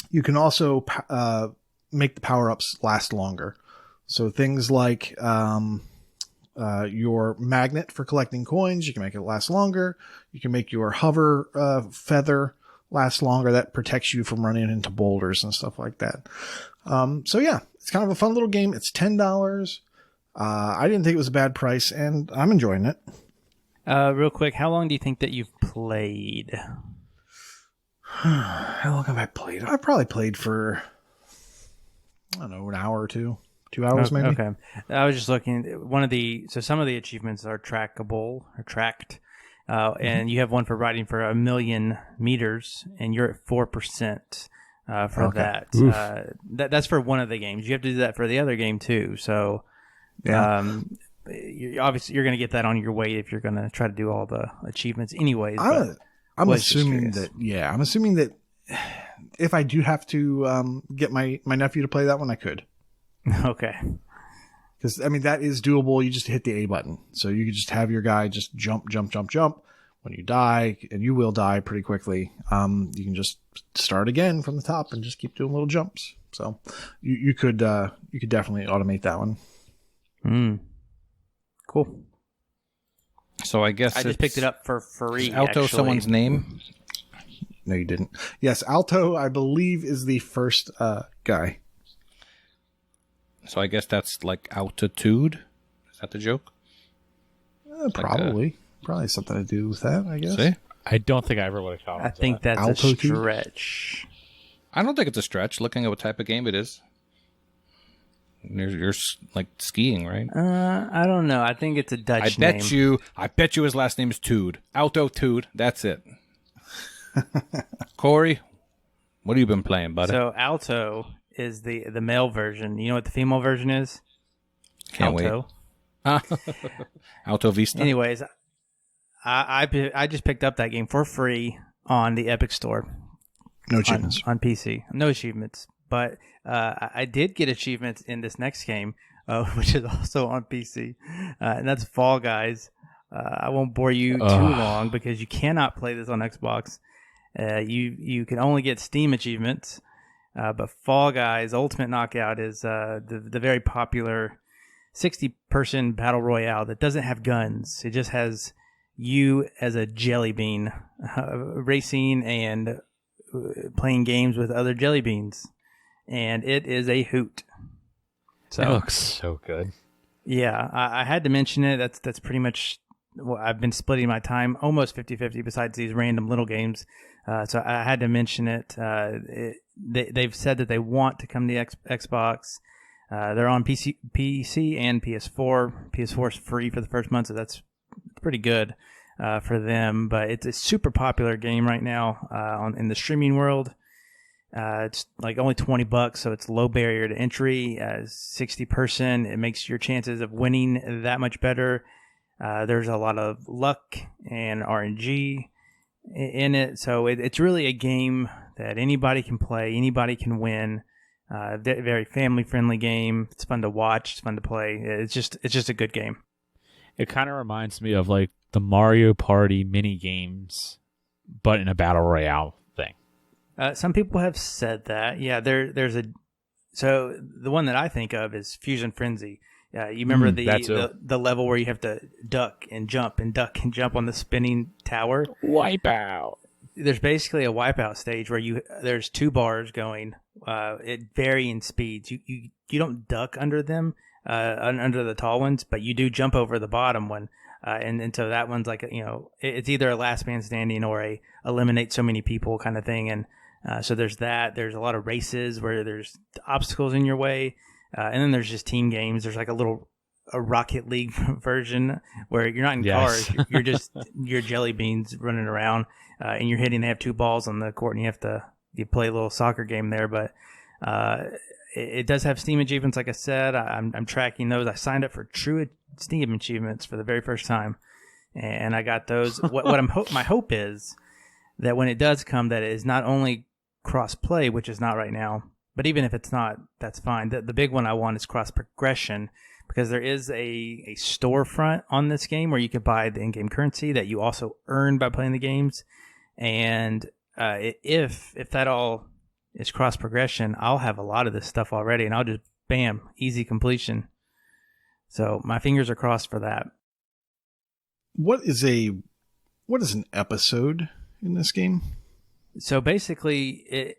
You can also make the power-ups last longer. So things like your magnet for collecting coins, you can make it last longer. You can make your hover feather last longer. That protects you from running into boulders and stuff like that. So yeah, it's kind of a fun little game. It's $10. I didn't think it was a bad price, and I'm enjoying it. Real quick, how long do you think that you've played? How long have I played? I've probably played for, I don't know, an hour or two. 2 hours maybe. Okay. I was just looking. Some of the achievements are trackable or tracked. And you have one for riding for 1,000,000 meters, and you're at 4% for that. That's for one of the games. You have to do that for the other game too. So, obviously you're going to get that on your way if you're going to try to do all the achievements, anyways. I'm assuming that if I do have to get my nephew to play that one, I could. Okay. Because, that is doable. You just hit the A button. So you can just have your guy just jump. When you die, and you will die pretty quickly, you can just start again from the top and just keep doing little jumps. So you could definitely automate that one. Cool. So I guess I just picked it up for free. Is Alto someone's name? No, you didn't. Yes, Alto, I believe, is the first guy. So I guess that's like altitude. Is that the joke? Probably. Probably something to do with that, I guess. See? I don't think I ever would have caught it. I think that's Altitude? a stretch. I don't think it's a stretch, looking at what type of game it is. You're like skiing, right? I don't know. I think it's a Dutch name. I bet you his last name is Tude. Alto Tude. That's it. Corey, what have you been playing, buddy? So Alto is the male version. You know what the female version is? Can't Alto. Wait. Alto Vista. Anyways, I just picked up that game for free on the Epic Store. No achievements. On PC. No achievements. But I did get achievements in this next game, which is also on PC. And that's Fall Guys. I won't bore you too long because you cannot play this on Xbox. You can only get Steam achievements. But Fall Guys Ultimate Knockout is the very popular 60-person battle royale that doesn't have guns. It just has you as a jelly bean racing and playing games with other jelly beans. And it is a hoot. So, it looks so good. Yeah, I had to mention it. That's pretty much what I've been splitting my time almost 50-50 besides these random little games. So I had to mention it. They've said that they want to come to Xbox. They're on PC and PS4. PS4 is free for the first month, so that's pretty good for them. But it's a super popular game right now in the streaming world. It's like only $20, so it's low barrier to entry. 60%, it makes your chances of winning that much better. There's a lot of luck and RNG in it, so it's really a game that anybody can play, anybody can win. Very family friendly game. It's fun to watch. It's fun to play. It's just a good game. It kind of reminds me of like the Mario Party mini games, but in a battle royale thing. Some people have said that. Yeah, there's a. So the one that I think of is Fusion Frenzy. You remember the level where you have to duck and jump and duck and jump on the spinning tower? Wipeout. There's basically a wipeout stage where there's two bars going at varying speeds. You don't duck under them, under the tall ones, but you do jump over the bottom one. And so that one's like, it's either a last man standing or a eliminate so many people kind of thing. And so there's that. There's a lot of races where there's obstacles in your way. And then there's just team games. There's like a Rocket League version where you're not in cars. You're just you're jelly beans running around, and you're hitting. They have two balls on the court, and you play a little soccer game there. But it does have Steam achievements, like I said. I'm tracking those. I signed up for true Steam achievements for the very first time, and I got those. My hope is that when it does come, that it is not only cross play, which is not right now. But even if it's not, that's fine. The big one I want is cross progression, because there is a storefront on this game where you can buy the in-game currency that you also earn by playing the games. And if that all is cross progression, I'll have a lot of this stuff already, and I'll just bam, easy completion. So my fingers are crossed for that. What is an episode in this game? So basically,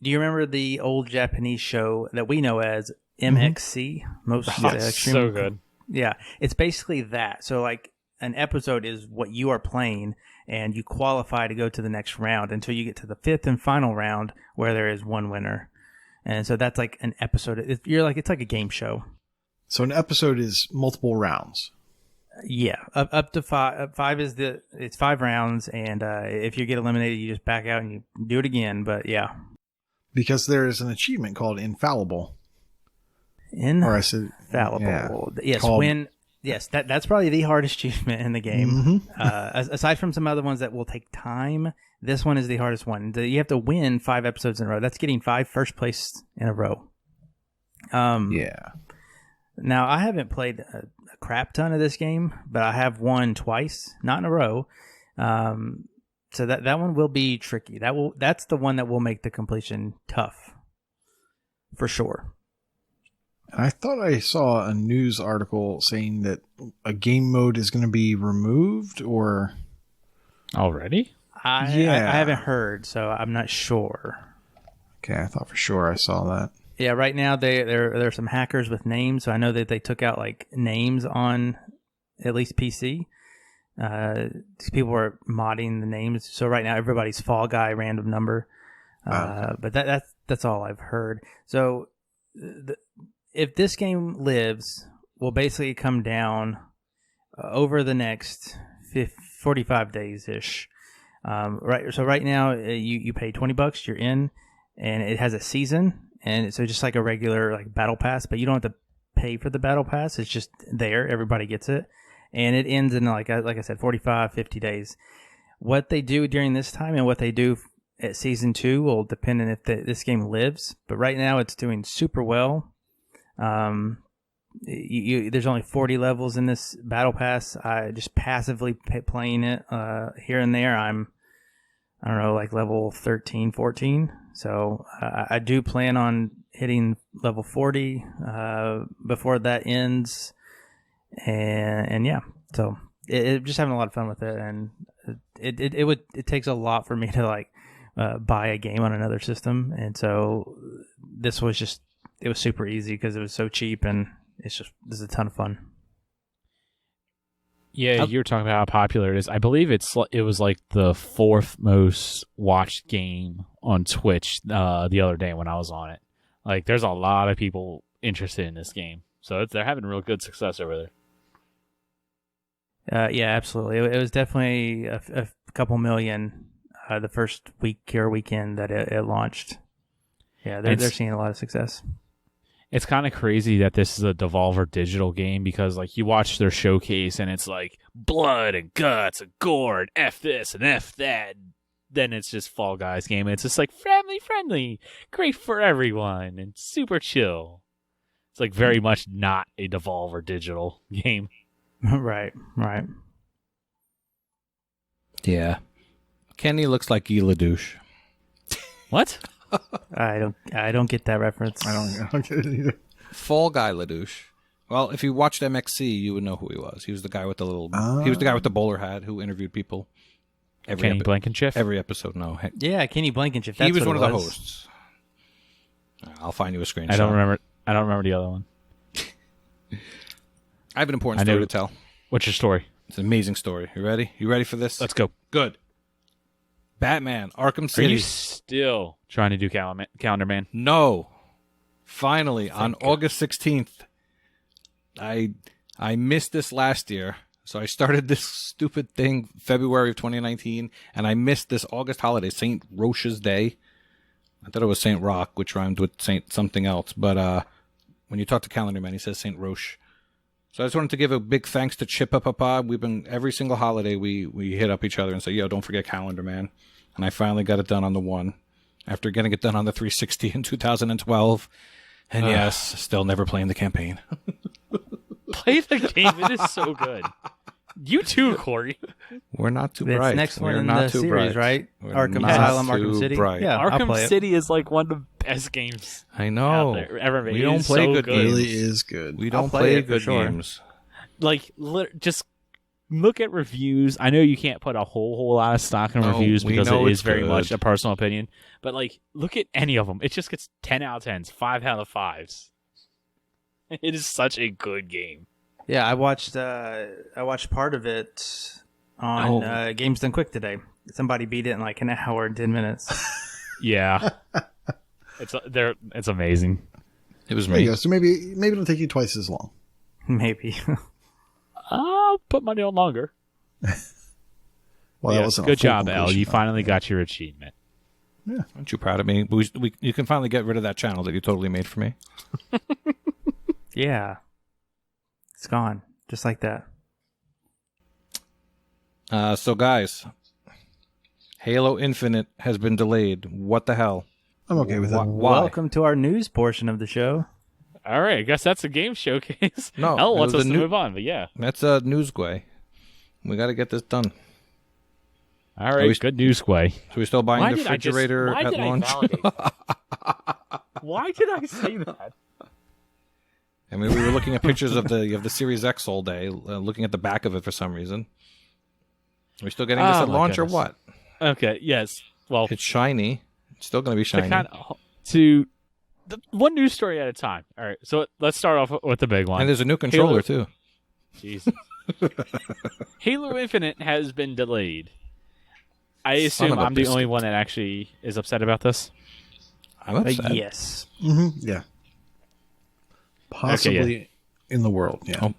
do you remember the old Japanese show that we know as MXC? Most extreme. So good. Yeah, it's basically that. So like an episode is what you are playing, and you qualify to go to the next round until you get to the fifth and final round where there is one winner. And so that's like an episode. It's like a game show. So an episode is multiple rounds. Yeah, up to five. It's 5 rounds, and if you get eliminated, you just back out and you do it again. But yeah. Because there is an achievement called Infallible. Infallible. Yeah, yes, that's probably the hardest achievement in the game. Mm-hmm. Aside from some other ones that will take time, this one is the hardest one. You have to win 5 episodes in a row. That's getting 5 first place in a row. Yeah. Now, I haven't played a crap ton of this game, but I have won twice, not in a row. So that one will be tricky. That's the one that will make the completion tough, for sure. I thought I saw a news article saying that a game mode is going to be removed, or already? I haven't heard, so I'm not sure. Okay, I thought for sure I saw that. Yeah, right now there are some hackers with names, so I know that they took out like names on at least PC. People are modding the names, so right now everybody's Fall Guy random number. But that's all I've heard. So if this game lives, will basically come down over the next 45 days ish. Right. So right now you pay $20, you're in, and it has a season, and so just like a regular like battle pass, but you don't have to pay for the battle pass. It's just there. Everybody gets it. And it ends in, like I said, 45, 50 days. What they do during this time and what they do at Season 2 will depend on if this game lives. But right now it's doing super well. There's only 40 levels in this Battle Pass. I just passively playing it here and there. I don't know, like level 13, 14. So I do plan on hitting level 40 before that ends. And yeah, so it just having a lot of fun with it, and it takes a lot for me to like buy a game on another system, and so this was super easy because it was so cheap, and this is a ton of fun. Yeah, you were talking about how popular it is. I believe it was like the 4th most watched game on Twitch the other day when I was on it. Like, there's a lot of people interested in this game. So they're having real good success over there. Yeah, absolutely. It was definitely a couple million the first week or weekend that it launched. Yeah, they're seeing a lot of success. It's kind of crazy that this is a Devolver Digital game because, like, you watch their showcase and it's like blood and guts and gore and F this and F that. Then it's just Fall Guys game. It's just like family friendly, great for everyone, and super chill. It's like very much not a Devolver Digital game. Right. Yeah. Kenny looks like Gila douche. What? I don't get that reference. I don't get it either. Fall Guy LaDouche. Well, if you watched MXC, you would know who he was. He was the guy with the little. He was the guy with the bowler hat who interviewed people. Kenny Blankenship? Every episode, no. Yeah, Kenny Blankenship. He was one of the hosts. I'll find you a screenshot. I don't remember the other one. I have an important story to tell. What's your story? It's an amazing story. You ready? You ready for this? Let's go. Good. Batman, Arkham City. Are you still trying to do Calendar Man? No. Finally, on August 16th. I missed this last year. So I started this stupid thing February of 2019, and I missed this August holiday, St. Roche's Day. I thought it was St. Roch, which rhymed with St. something else. But when you talk to Calendar Man, he says St. Roche. So I just wanted to give a big thanks to Chippa. We've been, every single holiday, we hit up each other and say, yo, don't forget Calendar Man. And I finally got it done on the one, after getting it done on the 360 in 2012. And yes, still never playing the campaign. Play the game. It is so good. You too, Corey. We're not too bright. It's next one We're in not the too series, bright. right? We're Arkham not Asylum, too Arkham City. bright. Yeah, I'll play Arkham it. City is like one of the best games. I know. Out there ever made. We It don't is play so good good. It games. really is good. We I'll don't play play it for good sure. games. Like, just look at reviews. I know you can't put a whole lot of stock in No, reviews we because know it it's is very good. much a personal opinion. But like, look at any of them. It just gets 10 out of 10s, 5 out of 5s. It is such a good game. Yeah, I watched part of it on Games Done Quick today. Somebody beat it in like an hour and 10 minutes. Yeah, it's amazing. It was There you me. go. So maybe it'll take you twice as long. Maybe. I'll put money on longer. Well, that Yes, wasn't a good full job, Al. completion, You though. finally got your achievement. Aren't you proud of me? You can finally get rid of that channel that you totally made for me. Yeah. It's gone. Just like that. So, guys, Halo Infinite has been delayed. What the hell? I'm okay with that. Why? Welcome to our news portion of the show. All right, I guess that's a game showcase. No, Al it wants was us a to move on, but yeah. That's a newsquay. We got to get this done. All right, good news, Quay. So we still buying the refrigerator why at did launch? I validate that? Why did I say that? I mean, we were looking at pictures of the Series X all day, looking at the back of it for some reason. Are we still getting this Oh, at my launch goodness. or what? Okay, yes. Well, It's shiny. It's still going to be shiny. one news story at a time. All right, so let's start off with the big one. And there's a new controller, too. Jesus. Halo Infinite has been delayed. I Son assume of a I'm the biscuit. only one that actually is upset about this. I'm upset. Yes. Mm-hmm. Yeah. Possibly in the world. Yeah.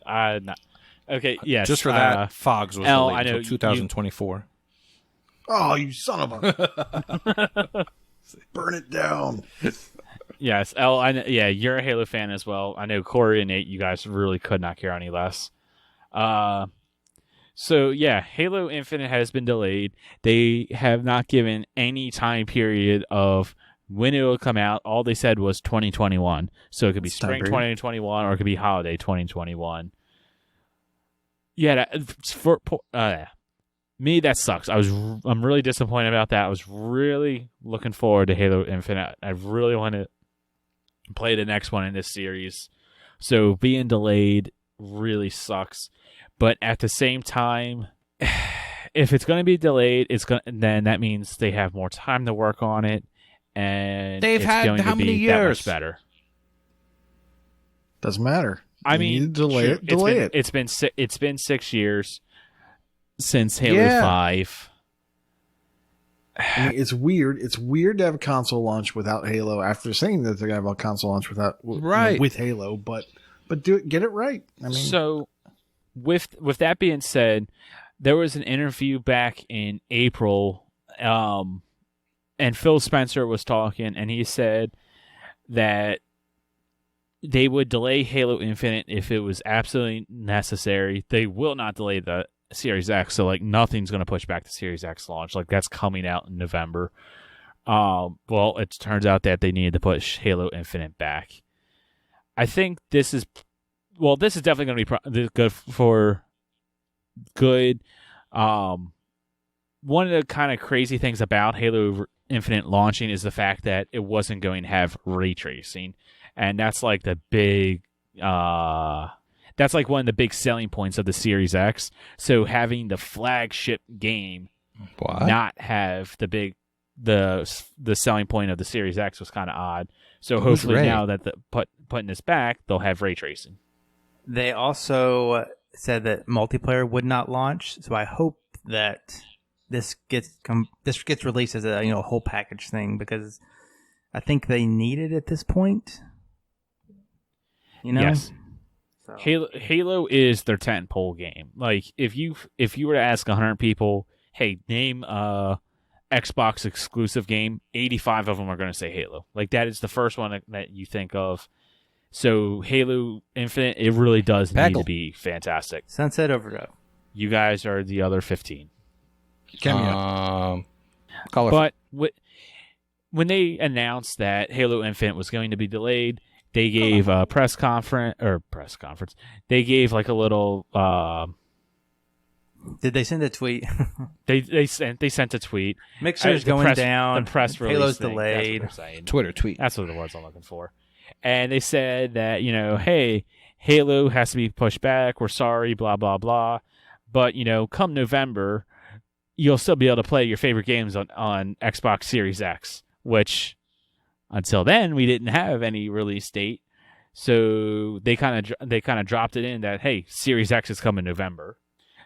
Oh, No. Okay, yes. just for that, Fogs was Al, delayed I know until 2024. Oh, you son of a! Burn it down. Yes, L. I know, yeah, you're a Halo fan as well. I know Corey and Nate, you guys really could not care any less. So yeah, Halo Infinite has been delayed. They have not given any time period of when it will come out. All they said was 2021. So it could be It's time spring period. 2021 or it could be holiday 2021. Yeah, for me that sucks. I'm really disappointed about that. I was really looking forward to Halo Infinite. I really want to play the next one in this series. So being delayed really sucks. But at the same time, if it's going to be delayed, then that means they have more time to work on it, and They've it's had going how to be many that years? much better. Doesn't matter. I You mean, need to delay true. it. Delay it. It's been 6 years since Halo Yeah. 5. I mean, it's weird. It's weird to have a console launch without Halo after saying that they're going to have a console launch without with Halo, but do it, get it right. I mean, so with that being said, there was an interview back in April, and Phil Spencer was talking, and he said that they would delay Halo Infinite if it was absolutely necessary. They will not delay the Series X, so like nothing's going to push back the Series X launch. Like that's coming out in November. Well, it turns out that they needed to push Halo Infinite back. I think this is definitely going to be good for good. One of the kind of crazy things about Halo Infinite launching is the fact that it wasn't going to have ray tracing, and that's like the big. That's like one of the big selling points of the Series X. So having the flagship game not have the selling point of the Series X was kind of odd. So hopefully now that putting this back, they'll have ray tracing. They also said that multiplayer would not launch. So I hope that this gets released as a whole package thing, because I think they need it at this point. Yes. So. Halo is their tentpole game. Like if you were to ask 100 people, hey, name a Xbox exclusive game, 85 of them are going to say Halo. Like that is the first one that you think of. So Halo Infinite, it really does need to be fantastic. Sunset Overdrive. You guys are the other 15. Cameo. But when they announced that Halo Infinite was going to be delayed, they gave a press conference. They gave like a little. Did they send a tweet? they sent a tweet. Mixer's going down. The press release. Halo's thing, delayed. That's what they're saying. Twitter tweet. That's what the words I'm looking for. And they said that hey, Halo has to be pushed back. We're sorry, blah blah blah. But come November, you'll still be able to play your favorite games on Xbox Series X, which. Until then, we didn't have any release date, so they kind of dropped it in that hey, Series X is coming November,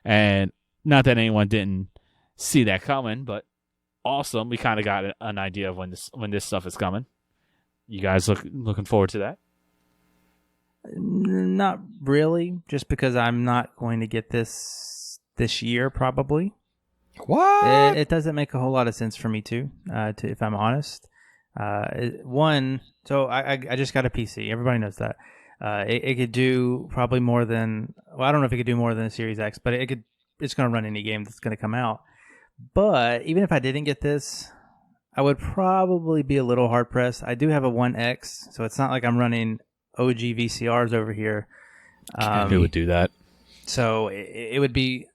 and not that anyone didn't see that coming, but awesome. We kind of got an idea of when this stuff is coming. You guys looking forward to that? Not really, just because I'm not going to get this year probably. What? It doesn't make a whole lot of sense for me to if I'm honest. So I just got a PC. Everybody knows that. It could do probably more than. Well, I don't know if it could do more than a Series X, but it could. It's going to run any game that's going to come out. But even if I didn't get this, I would probably be a little hard pressed. I do have a 1X, so it's not like I'm running OG VCRs over here. Who would do that? So it would be.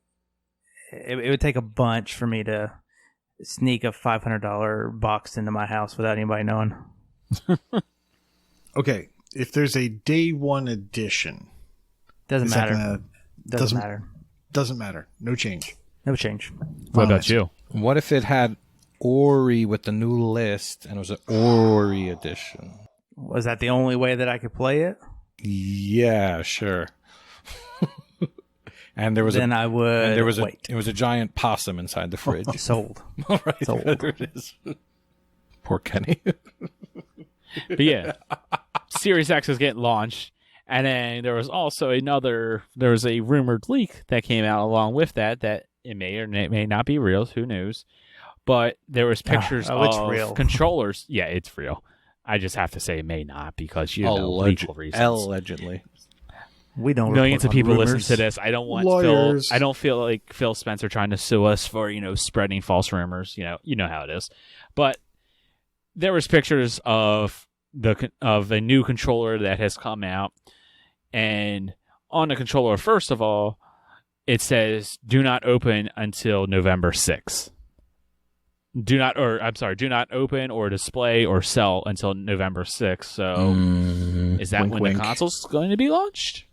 It would take a bunch for me to sneak a $500 box into my house without anybody knowing. Okay, if there's a day one edition, doesn't matter. Doesn't matter. No change. No change. What about you? What if it had Ori with the new list and it was an Ori edition? Was that the only way that I could play it? Yeah, sure. And there was I would wait. It was a giant possum inside the fridge. Sold. All right, Sold. there it is. Poor Kenny. But yeah, Series X is getting launched, and then there was also a rumored leak that came out along with that it may or may not be real. Who knows? But there was pictures of real. controllers. Yeah, it's real. I just have to say it may not because legal reasons. Allegedly. We don't. Millions of people rumors. listen to this. I don't want Lawyers. Phil. I don't feel like Phil Spencer trying to sue us for spreading false rumors. You know how it is. But there was pictures of a new controller that has come out, and on the controller, first of all, it says "Do not open until November 6th." Do not open or display or sell until November 6th. So, is that wink, when wink. the console's going to be launched?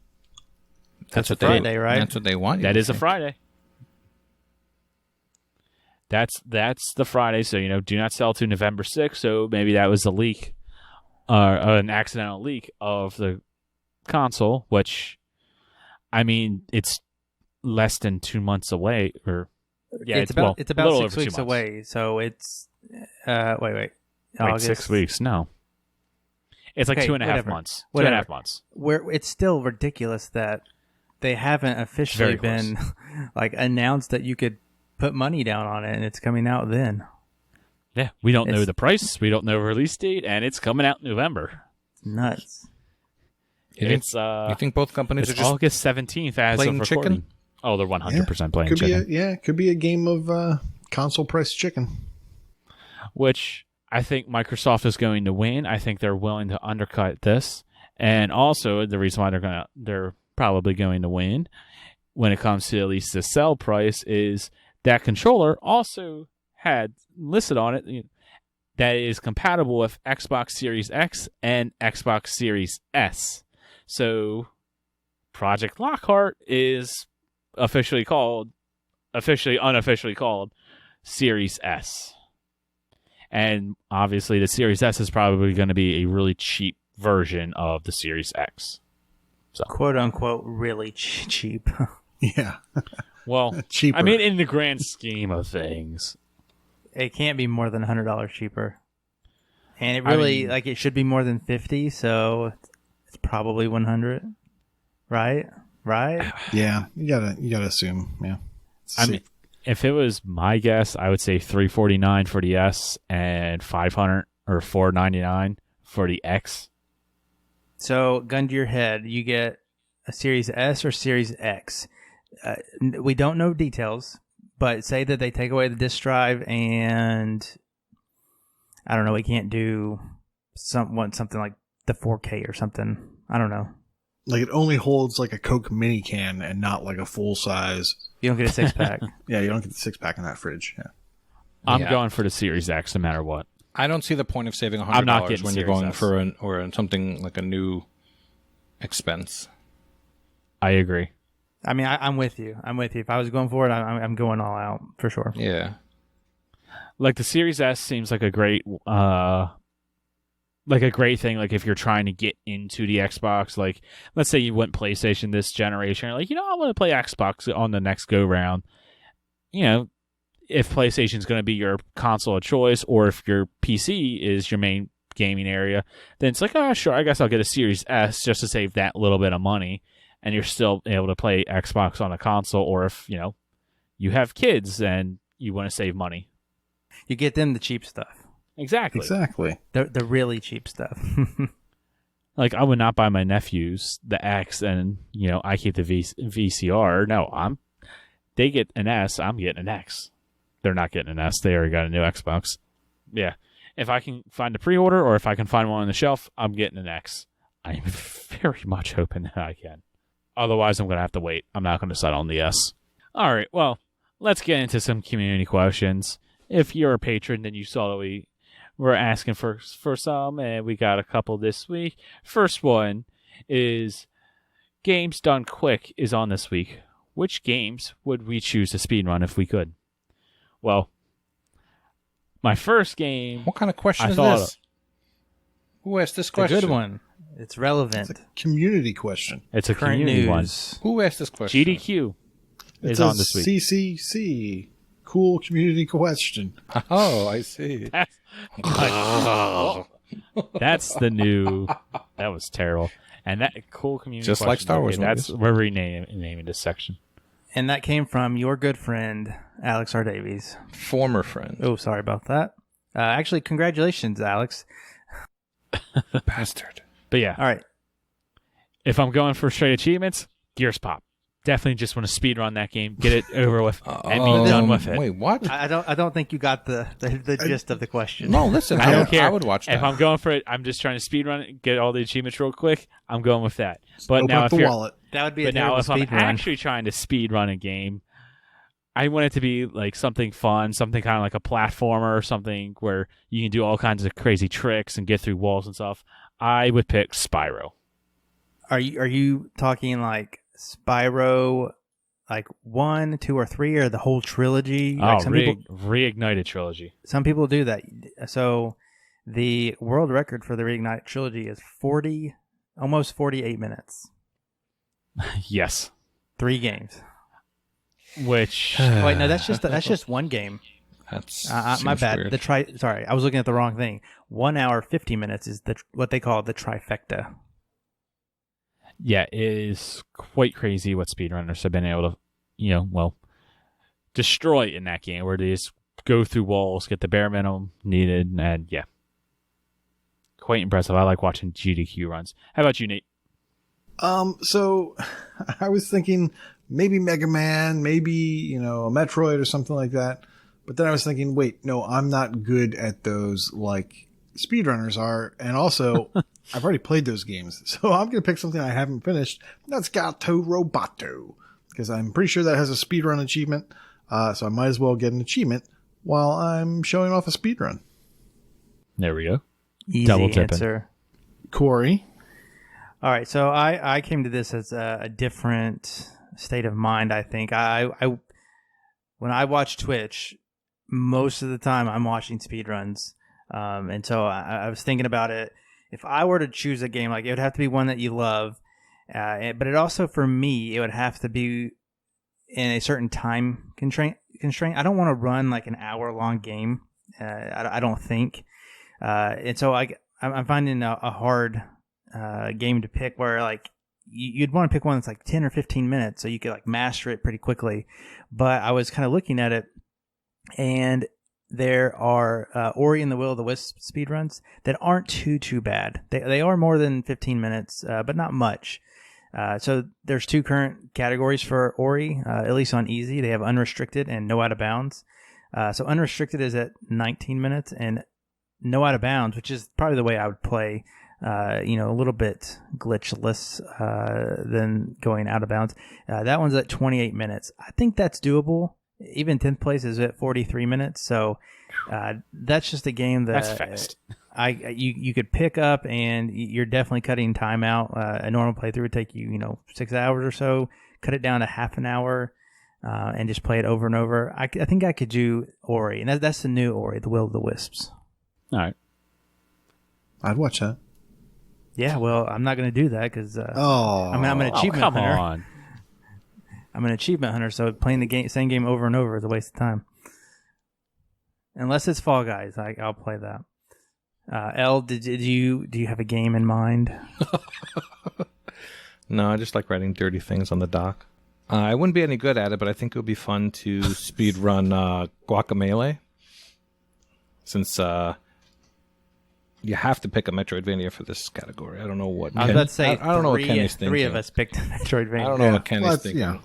That's what Friday, right? That's what they want. That is a Friday. That's the Friday. So do not sell to November 6th. So maybe that was a leak, an accidental leak of the console. Which, I mean, it's less than 2 months away, or Yeah, it's well, about a little 6 over 2 weeks months. away. So it's wait. Wait, August. 6 weeks? No. It's like Okay, 2.5 whatever. months. Whatever. 2.5 months. Where it's still ridiculous that they haven't officially Very close. been like announced that you could put money down on it, and it's coming out then. Yeah, we don't know It's- the price. We don't know release date, and it's coming out in November. Nuts. It's You think both companies are it's just August 17th as plain of chicken? recording. Oh, they're 100% playing Could chicken. be could be a game of console price chicken. Which I think Microsoft is going to win. I think they're willing to undercut this, and also the reason why they're probably going to win when it comes to at least the sell price is that controller also had listed on it that it is compatible with Xbox Series X and Xbox Series S. So Project Lockhart is unofficially called Series S. And obviously the Series S is probably going to be a really cheap version of the Series X. Quote unquote, really cheap. Yeah, Well, cheaper. I mean, in the grand scheme of things, It can't be more than $100 cheaper, and it really it should be more than 50. So it's probably 100, right? Right? yeah, you gotta assume. Yeah, I mean, if it was my guess, I would say $349 for the S and $500 or $499 for the X. So, gun to your head, you get a Series S or Series X. We don't know details, but say that they take away the disk drive and I don't know, we can't do something like the 4K or something. I don't know. like it only holds like a Coke mini can and not like a full size. You don't get a 6-pack. Yeah, you don't get the 6-pack in that fridge. Yeah. I'm Yeah. going for the Series X no matter what. I don't see the point of saving $100 I'm not getting when you're Series going S. for something like a new expense. I agree. I mean, I'm with you. If I was going for it, I'm going all out for sure. Yeah. Like the Series S seems like a great thing. Like if you're trying to get into the Xbox, like let's say you went PlayStation this generation, you're like, I want to play Xbox on the next go round. If PlayStation's going to be your console of choice, or if your PC is your main gaming area, then it's like, oh sure, I guess I'll get a Series S just to save that little bit of money, and you're still able to play Xbox on a console. Or if you have kids and you want to save money. You get them the cheap stuff. Exactly. The really cheap stuff. Like I would not buy my nephews the X, and I keep the VCR. No, they get an S. I'm getting an X. They're not getting an S. They already got a new Xbox. Yeah, if I can find a pre-order, or if I can find one on the shelf, I'm getting an X. I'm very much hoping that I can. Otherwise, I'm going to have to wait. I'm not going to settle on the S. All right. Well, let's get into some community questions. If you're a patron, then you saw that we're asking for some, and we got a couple this week. First one is Games Done Quick is on this week. Which games would we choose to speedrun if we could? Well, my first game... What kind of question is thought this? Who asked this It's a question? good one. It's relevant. It's a community question. It's a Current community news. Who asked this one. question? GDQ It's is a on this week. CCC. Cool community question. Oh, I see. That's the new... That was terrible. And that cool community Just like question, Star Wars that's movies. we're renaming this section. And that came from your good friend, Alex R. Davies. Former friend. Oh, sorry about that. Actually, congratulations, Alex. Bastard. But yeah, All right. if I'm going for straight achievements, Gears Pop. Definitely just want to speedrun that game, get it over with, and be done with it. Wait, what? I don't think you got the gist of the question. No, listen. I don't care. I would watch that. If I'm going for it, I'm just trying to speedrun it, get all the achievements real quick. I'm going with that. But Open now up if the you're, wallet. That would be a but now terrible if I'm speed run. actually trying to speedrun a game, I want it to be like something fun, something kind of like a platformer or something where you can do all kinds of crazy tricks and get through walls and stuff. I would pick Spyro. Are you talking like Spyro, like 1, 2, or 3, or the whole trilogy? Like Reignited trilogy. some people do that. So the world record for the Reignited trilogy is almost 48 minutes. Yes. 3 games. which Wait, no, that's just one game. That's My seems bad. weird. Sorry, I was looking at the wrong thing. 1 hour 50 minutes is what they call the trifecta. yeah, it is quite crazy what speedrunners have been able to, destroy in that game, where they just go through walls, get the bare minimum needed, and yeah, quite impressive. I like watching GDQ runs. How about you, Nate? So I was thinking maybe Mega Man, maybe, a Metroid or something like that. But then I was thinking, wait, no, I'm not good at those like speedrunners are. And also, I've already played those games. So I'm going to pick something I haven't finished. That's Gato Roboto. Because I'm pretty sure that has a speedrun achievement. So I might as well get an achievement while I'm showing off a speedrun. There we go. Easy Double tipping. answer. Corey. All right, so I came to this as a different state of mind. I think I when I watch Twitch, most of the time I'm watching speedruns, and so I was thinking about it. If I were to choose a game, like it would have to be one that you love, but it also for me it would have to be in a certain time constraint. I don't want to run like an hour-long game. I don't think, and so I'm finding a hard game to pick where like you'd want to pick one that's like 10 or 15 minutes so you could like master it pretty quickly. But I was kind of looking at it, and there are Ori and the Will of the Wisp speedruns that aren't too bad. They are more than 15 minutes, but not much. So there's two current categories for Ori, at least on easy. They have unrestricted and no out of bounds. So unrestricted is at 19 minutes, and no out of bounds, which is probably the way I would play, a little bit glitchless than going out of bounds. That one's at 28 minutes. I think that's doable. Even 10th place is at 43 minutes. So that's just a game that That's fast. You could pick up, and you're definitely cutting time out. A normal playthrough would take you 6 hours or so. Cut it down to half an hour, and just play it over and over. I think I could do Ori, and that's the new Ori, the Will of the Wisps. All right. I'd watch that. Yeah, well, I'm not going to do that because Oh. I'm an achievement come hunter. on. I'm an achievement hunter, so playing the same game over and over is a waste of time. Unless it's Fall Guys, I'll play that. Elle, do you have a game in mind? No, I just like writing dirty things on the dock. I wouldn't be any good at it, but I think it would be fun to speed run Guacamelee. Since you have to pick a Metroidvania for this category. I don't know what. I was about to say, I don't know what Kenny's thinking. Three of us picked Metroidvania. I don't know what Kenny's Well, thinking. yeah.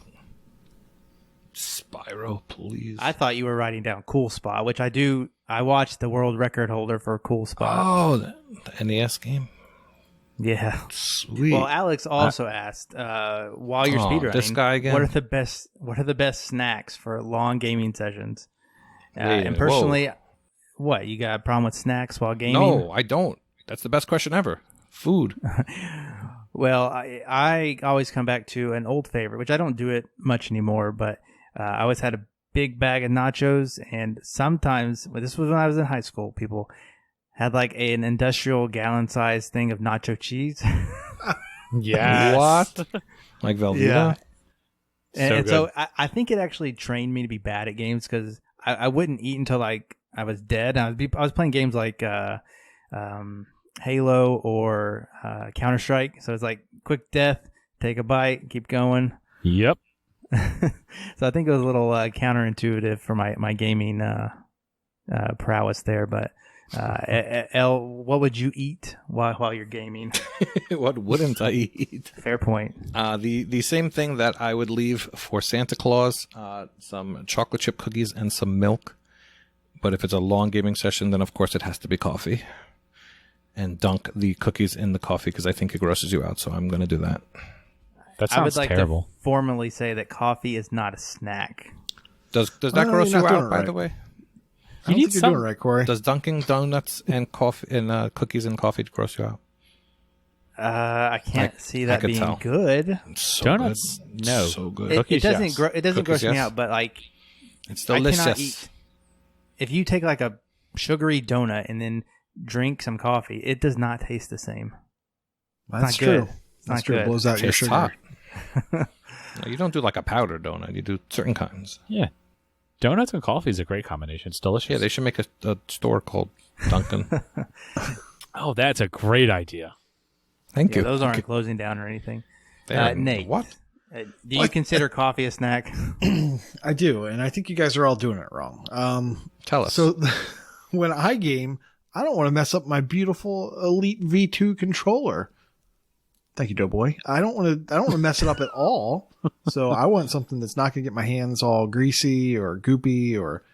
Spyro, please. I thought you were writing down Cool Spot, which I do. I watched the world record holder for Cool Spot. Oh, the NES game. Yeah. Sweet. Well, Alex also asked, while you're speedrunning, this guy again? what are the best snacks for long gaming sessions? Wait, and personally, what, you got a problem with snacks while gaming? No, I don't. That's the best question ever. Food. Well, I always come back to an old favorite, which I don't do it much anymore, but I always had a big bag of nachos, and sometimes, this was when I was in high school, people had like an industrial gallon-sized thing of nacho cheese. Yes. What? Like Velveeta? And So so I think it actually trained me to be bad at games because I wouldn't eat until like I was dead. I was playing games like Halo or Counter-Strike. So it's like quick death, take a bite, keep going. Yep. So I think it was a little counterintuitive for my gaming prowess there. But Elle, what would you eat while you're gaming? What wouldn't I eat? Fair point. The same thing that I would leave for Santa Claus, some chocolate chip cookies and some milk. But if it's a long gaming session, then of course it has to be coffee. And dunk the cookies in the coffee because I think it grosses you out. So I'm going to do that. That I would sounds like terrible. to formally say that coffee is not a snack. Does that Oh, gross you're you not doing out, it by right. the way? I don't need think you're some- doing it right, Corey. Does dunking donuts and coffee and cookies and coffee gross you out? I can't see that could being tell. good. It's so Donuts? good. No. So good. It Cookies, doesn't. yes. It doesn't Cookies, gross me yes. out, but like It's I delicious. cannot eat. If you take like a sugary donut and then drink some coffee, it does not taste the same. That's not good. true. It's That's not true. It good. blows out your Tastes sugar. hot. No, you don't do like a powder donut. You do certain kinds. Yeah. Donuts and coffee is a great combination. It's delicious. Yeah, they should make a store called Dunkin'. Oh, that's a great idea. Thank you. Those aren't closing down or anything. Nate, what? Do you consider coffee a snack? I do, and I think you guys are all doing it wrong. Tell us. So when I game, I don't want to mess up my beautiful Elite V2 controller. Thank you, Doughboy. I don't want to mess it up at all. So I want something that's not going to get my hands all greasy or goopy or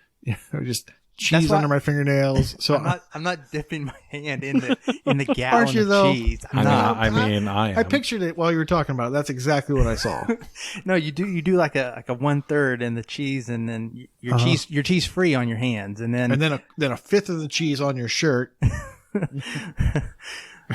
just cheese under my fingernails. So I'm not dipping my hand in the gallon Aren't you, of though? cheese. I am. I pictured it while you were talking about it. That's exactly what I saw. No, you do like a 1/3 in the cheese, and then you're cheese free on your hands, and then a fifth of the cheese on your shirt.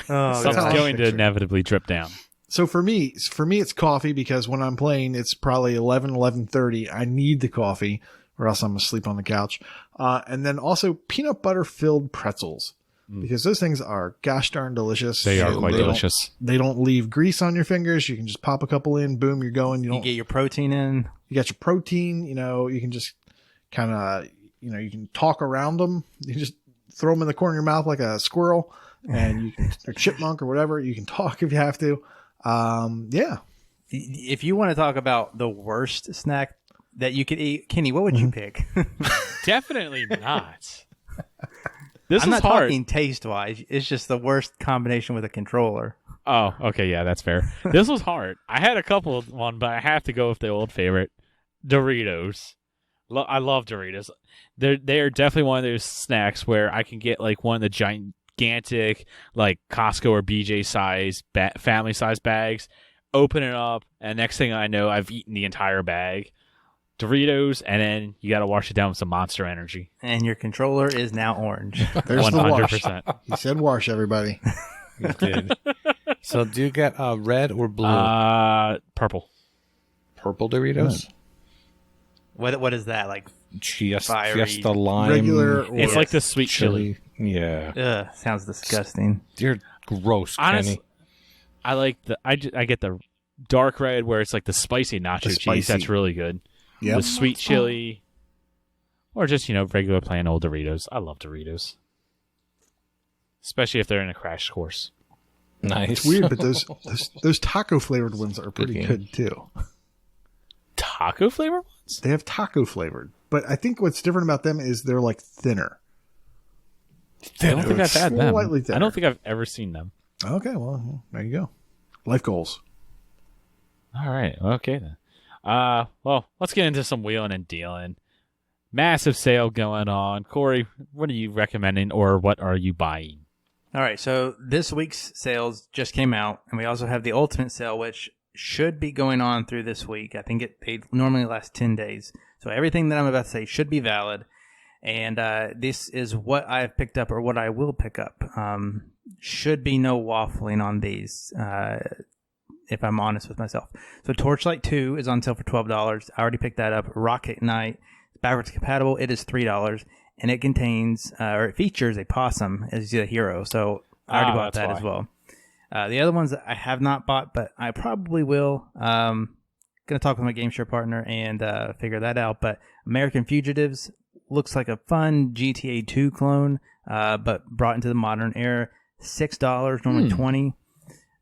Something's going to inevitably drip down. So for me, it's coffee because when I'm playing, it's probably 11:30. I need the coffee, or else I'm gonna sleep on the couch. And then also peanut butter filled pretzels because those things are gosh darn delicious. They are quite delicious. They don't leave grease on your fingers. You can just pop a couple in, boom, you're going. You get your protein in. You got your protein. You can just kind of you can talk around them. You can just throw them in the corner of your mouth like a squirrel, and you can or chipmunk or whatever. You can talk if you have to. Yeah. If you want to talk about the worst snack that you could eat, Kenny, what would you pick? Definitely not. I'm not talking taste-wise. It's just the worst combination with a controller. Oh, okay, yeah, that's fair. This was hard. I had a couple of one, but I have to go with the old favorite, Doritos. I love Doritos. They're definitely one of those snacks where I can get like one of the gigantic, like Costco or BJ size, family size bags, open it up, and next thing I know, I've eaten the entire bag. Doritos, and then you got to wash it down with some Monster Energy. And your controller is now orange. There's 100%. the wash. He said wash, everybody. You did. So do you get red or blue? Purple. Purple Doritos? What is that, like? Fiesta lime. Regular or It's like the sweet chili. Yeah. Ugh, sounds disgusting. You're gross, Honestly, Kenny. I like I get the dark red where it's like the spicy nacho cheese. That's really good. Yep. The sweet chili, or just regular plain old Doritos. I love Doritos, especially if they're in a crash course. Nice. It's weird, but those taco flavored ones are pretty good too. Taco flavored ones? They have taco flavored, but I think what's different about them is they're like thinner. I don't think I've had them. Slightly thinner. I don't think I've ever seen them. Okay, well, there you go. Life goals. All right. Okay then. Well, let's get into some wheeling and dealing. Massive sale going on. Corey, what are you recommending, or what are you buying? All right, so this week's sales just came out, and we also have the Ultimate sale, which should be going on through this week. I think they normally last 10 days. So everything that I'm about to say should be valid. And this is what I've picked up or what I will pick up. Should be no waffling on these, if I'm honest with myself. So Torchlight 2 is on sale for $12. I already picked that up. Rocket Knight, backwards compatible. It is $3. And it contains, or it features a possum as the hero. So I already bought that as well. The other ones that I have not bought, but I probably will. Going to talk with my game share partner and figure that out. But American Fugitives looks like a fun GTA 2 clone, but brought into the modern era. $6, normally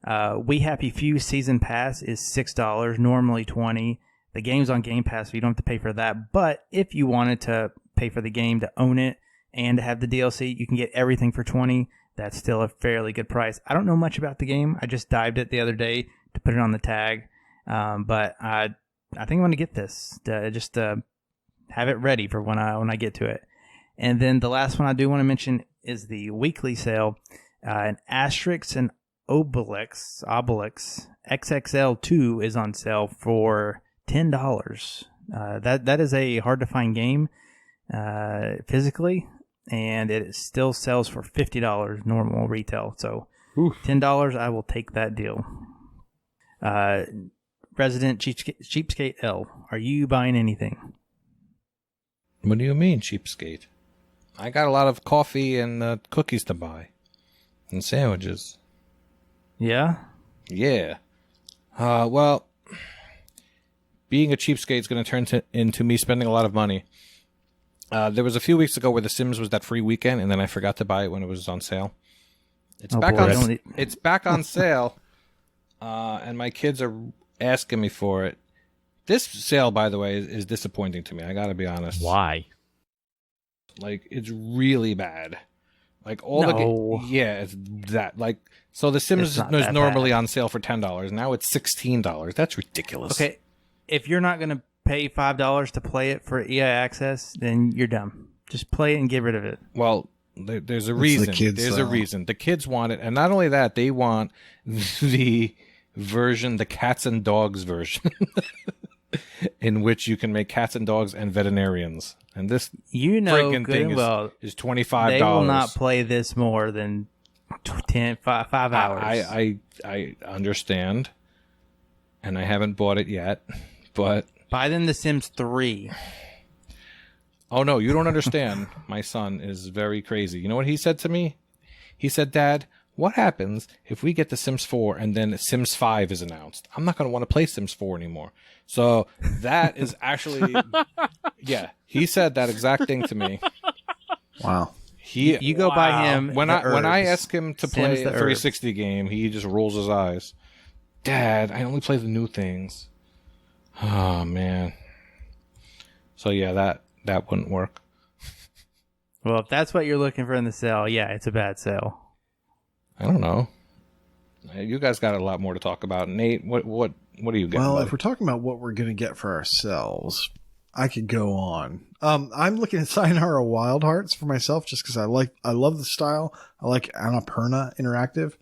$20. We Happy Few Season Pass is $6, normally $20. The game's on Game Pass, so you don't have to pay for that. But if you wanted to pay for the game to own it and to have the DLC, you can get everything for $20. That's still a fairly good price. I don't know much about the game. I just dived it the other day to put it on the tag. But I think I'm going to get this just to have it ready for when I get to it. And then the last one I do want to mention is the weekly sale. An Asterix and Obelix XXL 2 is on sale for $10. That is a hard to find game physically. And it still sells for $50 normal retail. So $10, I will take that deal. Resident Cheapskate L, are you buying anything? What do you mean, cheapskate? I got a lot of coffee and cookies to buy. And sandwiches. Yeah? Yeah. Well, being a cheapskate is going to turn into me spending a lot of money. There was a few weeks ago where The Sims was that free weekend, and then I forgot to buy it when it was on sale. It's it's back on sale, and my kids are asking me for it. This sale, by the way, is disappointing to me. I got to be honest. Why? Like, it's really bad. Like, it's that. Like, so The Sims is normally on sale for $10. Now it's $16. That's ridiculous. Okay, if you're not going to pay $5 to play it for EA access, then you're dumb. Just play it and get rid of it. Well, there's a reason. There's a reason. The kids want it, and not only that, they want the version, the cats and dogs version, in which you can make cats and dogs and veterinarians. And this freaking thing is $25. They will not play this more than 5 hours. I understand, and I haven't bought it yet, but buy them The Sims 3. Oh no, you don't understand. My son is very crazy. You know what he said to me? He said, "Dad, what happens if we get The Sims 4 and then Sims 5 is announced? I'm not going to want to play Sims 4 anymore." So that is actually, yeah, he said that exact thing to me. Wow. You go by him. When I ask him to play a 360 game, he just rolls his eyes. Dad, I only play the new things. Oh man. So yeah, that wouldn't work. Well, if that's what you're looking for in the sale, yeah, it's a bad sale. I don't know. You guys got a lot more to talk about. Nate, what are you getting? Well, buddy? if we're talking about what we're going to get for ourselves, I could go on. I'm looking at Sayonara Wild Hearts for myself just because I love the style. I like Annapurna Interactive.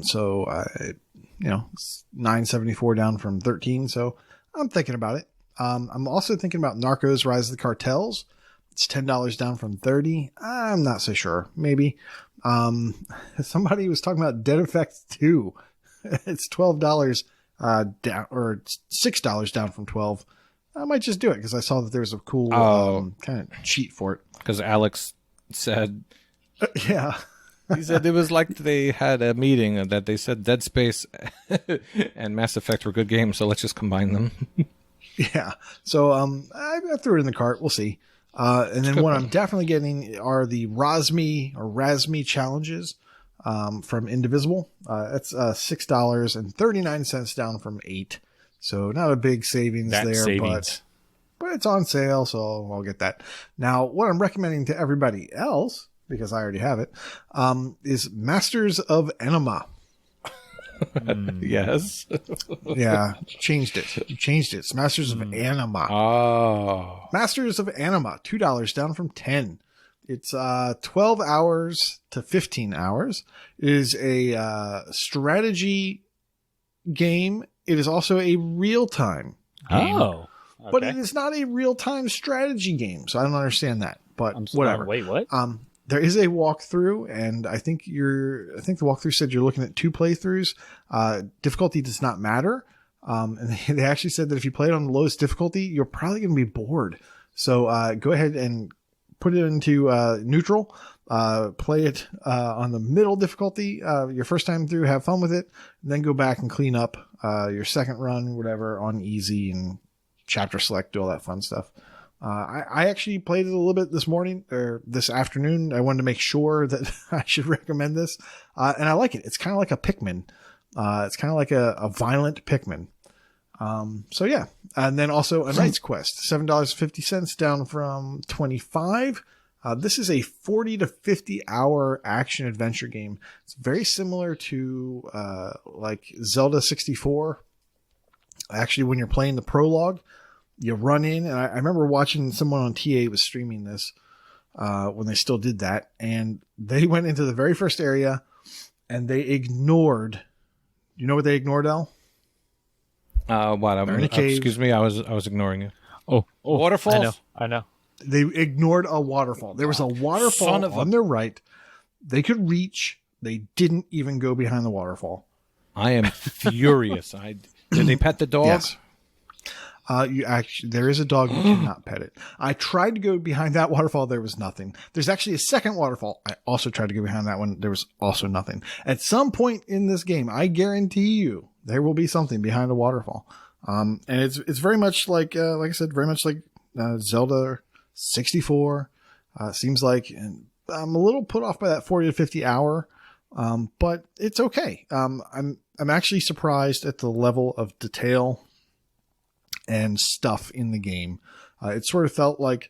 So it's $9.74 down from $13. So I'm thinking about it. I'm also thinking about Narcos Rise of the Cartels. It's $10 down from $30. I'm not so sure. Maybe. Somebody was talking about Dead Effect 2. It's $12 down, or $6 down from $12. I might just do it because I saw that there's a cool kind of cheat for it. Because Alex said, yeah. He said it was like they had a meeting that they said Dead Space and Mass Effect were good games, so let's just combine them. Yeah. So I threw it in the cart. We'll see. And then what I'm definitely getting are the Razmi challenges from Indivisible. That's $6.39 down from $8. So not a big savings but it's on sale, so I'll get that. Now, what I'm recommending to everybody else, because I already have it, is Masters of Enema. Yes. Yeah, changed it. It's Masters of Anima. Oh. Masters of Anima, $2 down from $10. It's 12 hours to 15 hours. It is a strategy game. It is also a real-time game. Oh. Okay. But it is not a real-time strategy game, so I don't understand that. But whatever. Wait, what? There is a walkthrough, and I think the walkthrough said you're looking at 2 playthroughs. Difficulty does not matter. And they actually said that if you play it on the lowest difficulty, you're probably going to be bored. So go ahead and put it into neutral. Play it on the middle difficulty your first time through. Have fun with it. And then go back and clean up your second run, whatever, on easy and chapter select, do all that fun stuff. I actually played it a little bit this morning or this afternoon. I wanted to make sure that I should recommend this. And I like it. It's kind of like a Pikmin. It's kind of like a violent Pikmin. So yeah. And then also a Knight's Quest, $7.50 down from $25. This is a 40 to 50 hour action adventure game. It's very similar to, like Zelda 64. Actually, when you're playing the prologue, you run in, and I remember watching someone on TA was streaming this when they still did that, and they went into the very first area, and they ignored. You know what they ignored, Al? What? Excuse me, I was ignoring you. Oh, waterfalls. I know. They ignored a waterfall. There was a waterfall on their right. They could reach. They didn't even go behind the waterfall. I am furious. Did they pet the dog? Yes. There is a dog. You cannot pet it. I tried to go behind that waterfall. There was nothing. There's actually a second waterfall. I also tried to go behind that one. There was also nothing. At some point in this game, I guarantee you, there will be something behind a waterfall. And it's very much like I said, very much like Zelda 64. Seems like, and I'm a little put off by that 40 to 50 hour, but it's okay. I'm actually surprised at the level of detail and stuff in the game. It sort of felt like,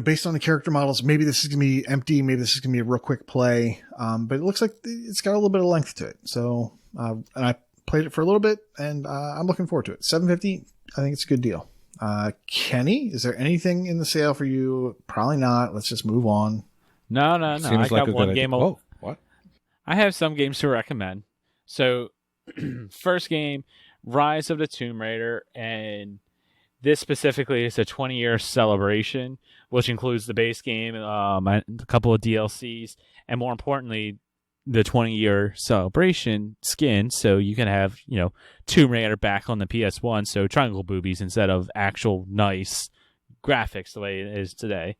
based on the character models, maybe this is going to be empty. Maybe this is going to be a real quick play. But it looks like it's got a little bit of length to it. So, and I played it for a little bit, and I'm looking forward to it. $7.50, I think it's a good deal. Kenny, is there anything in the sale for you? Probably not. Let's just move on. No. Seems I like got a one good game. idea. Oh, what? I have some games to recommend. So, first game, Rise of the Tomb Raider, and this specifically is a 20-year celebration, which includes the base game, a couple of DLCs, and more importantly, the 20-year celebration skin, so you can have, Tomb Raider back on the PS1, so triangle boobies instead of actual nice graphics the way it is today.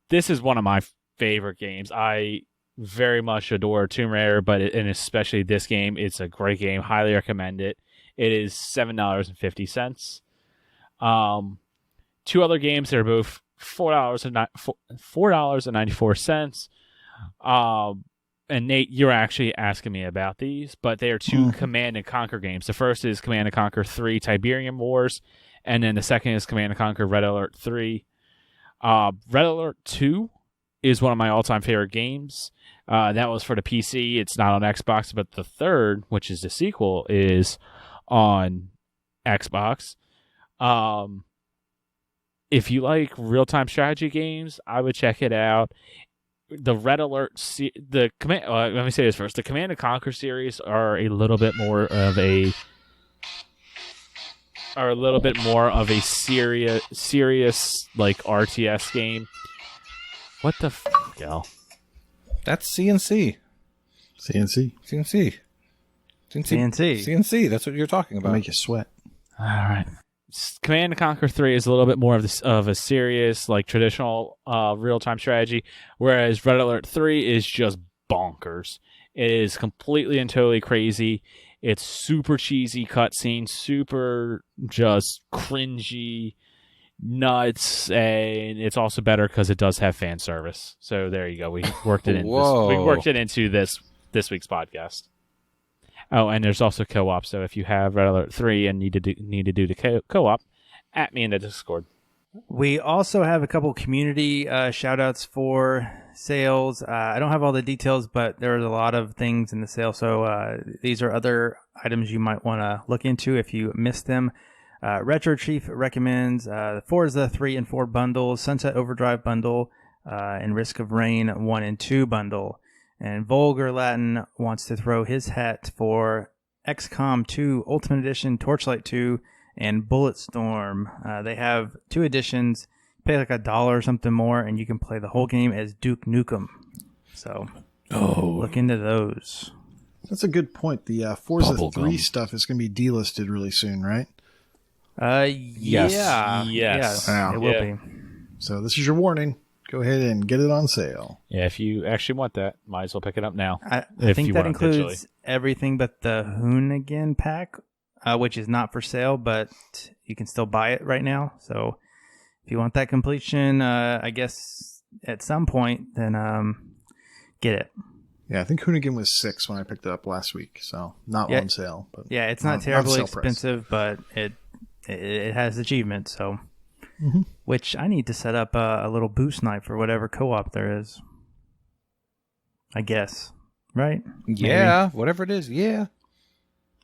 This is one of my favorite games. I very much adore Tomb Raider, and especially this game. It's a great game. Highly recommend it. It is $7.50. Two other games that are both $4.94. And Nate, you're actually asking me about these, but they are two Command and Conquer games. The first is Command and Conquer 3 Tiberium Wars, and then the second is Command and Conquer Red Alert 3. Red Alert 2 is one of my all-time favorite games. That was for the PC. It's not on Xbox, but the third, which is the sequel, is on Xbox. If you like real-time strategy games, I would check it out. The Red Alert, let me say this first. The Command and Conquer series are a little bit more of a serious like RTS game. What the hell? That's CNC. CNC. That's what you're talking about. Make you sweat. All right. Command and Conquer 3 is a little bit more of a serious, like traditional real-time strategy, whereas Red Alert 3 is just bonkers. It is completely and totally crazy. It's super cheesy cutscene, super just cringy, nuts, and it's also better because it does have fan service. So there you go. We worked it in. We worked it into this week's podcast. Oh, and there's also co-op. So if you have Red Alert 3 and need to do the co-op, at me in the Discord. We also have a couple community shout-outs for sales. I don't have all the details, but there's a lot of things in the sale. So these are other items you might want to look into if you missed them. Retro Chief recommends Forza 3 and 4 bundles, Sunset Overdrive bundle, and Risk of Rain 1 and 2 bundle. And Vulgar Latin wants to throw his hat for XCOM 2 Ultimate Edition, Torchlight 2, and Bulletstorm. They have 2 editions. Pay like $1 or something more, and you can play the whole game as Duke Nukem. So, look into those. That's a good point. The Forza 3 stuff is going to be delisted really soon, right? Yes. Yes. Wow. It will be. So this is your warning. Go ahead and get it on sale. Yeah, if you actually want that, might as well pick it up now. I think that includes everything but the Hoonigan pack, which is not for sale, but you can still buy it right now. So if you want that completion, I guess at some point, then get it. Yeah, I think Hoonigan was $6 when I picked it up last week, so not on sale. But yeah, it's not terribly expensive, but it has achievements, so... Mm-hmm. Which I need to set up a little boost night for whatever co-op there is. I guess, right? Yeah, maybe. Whatever it is. Yeah.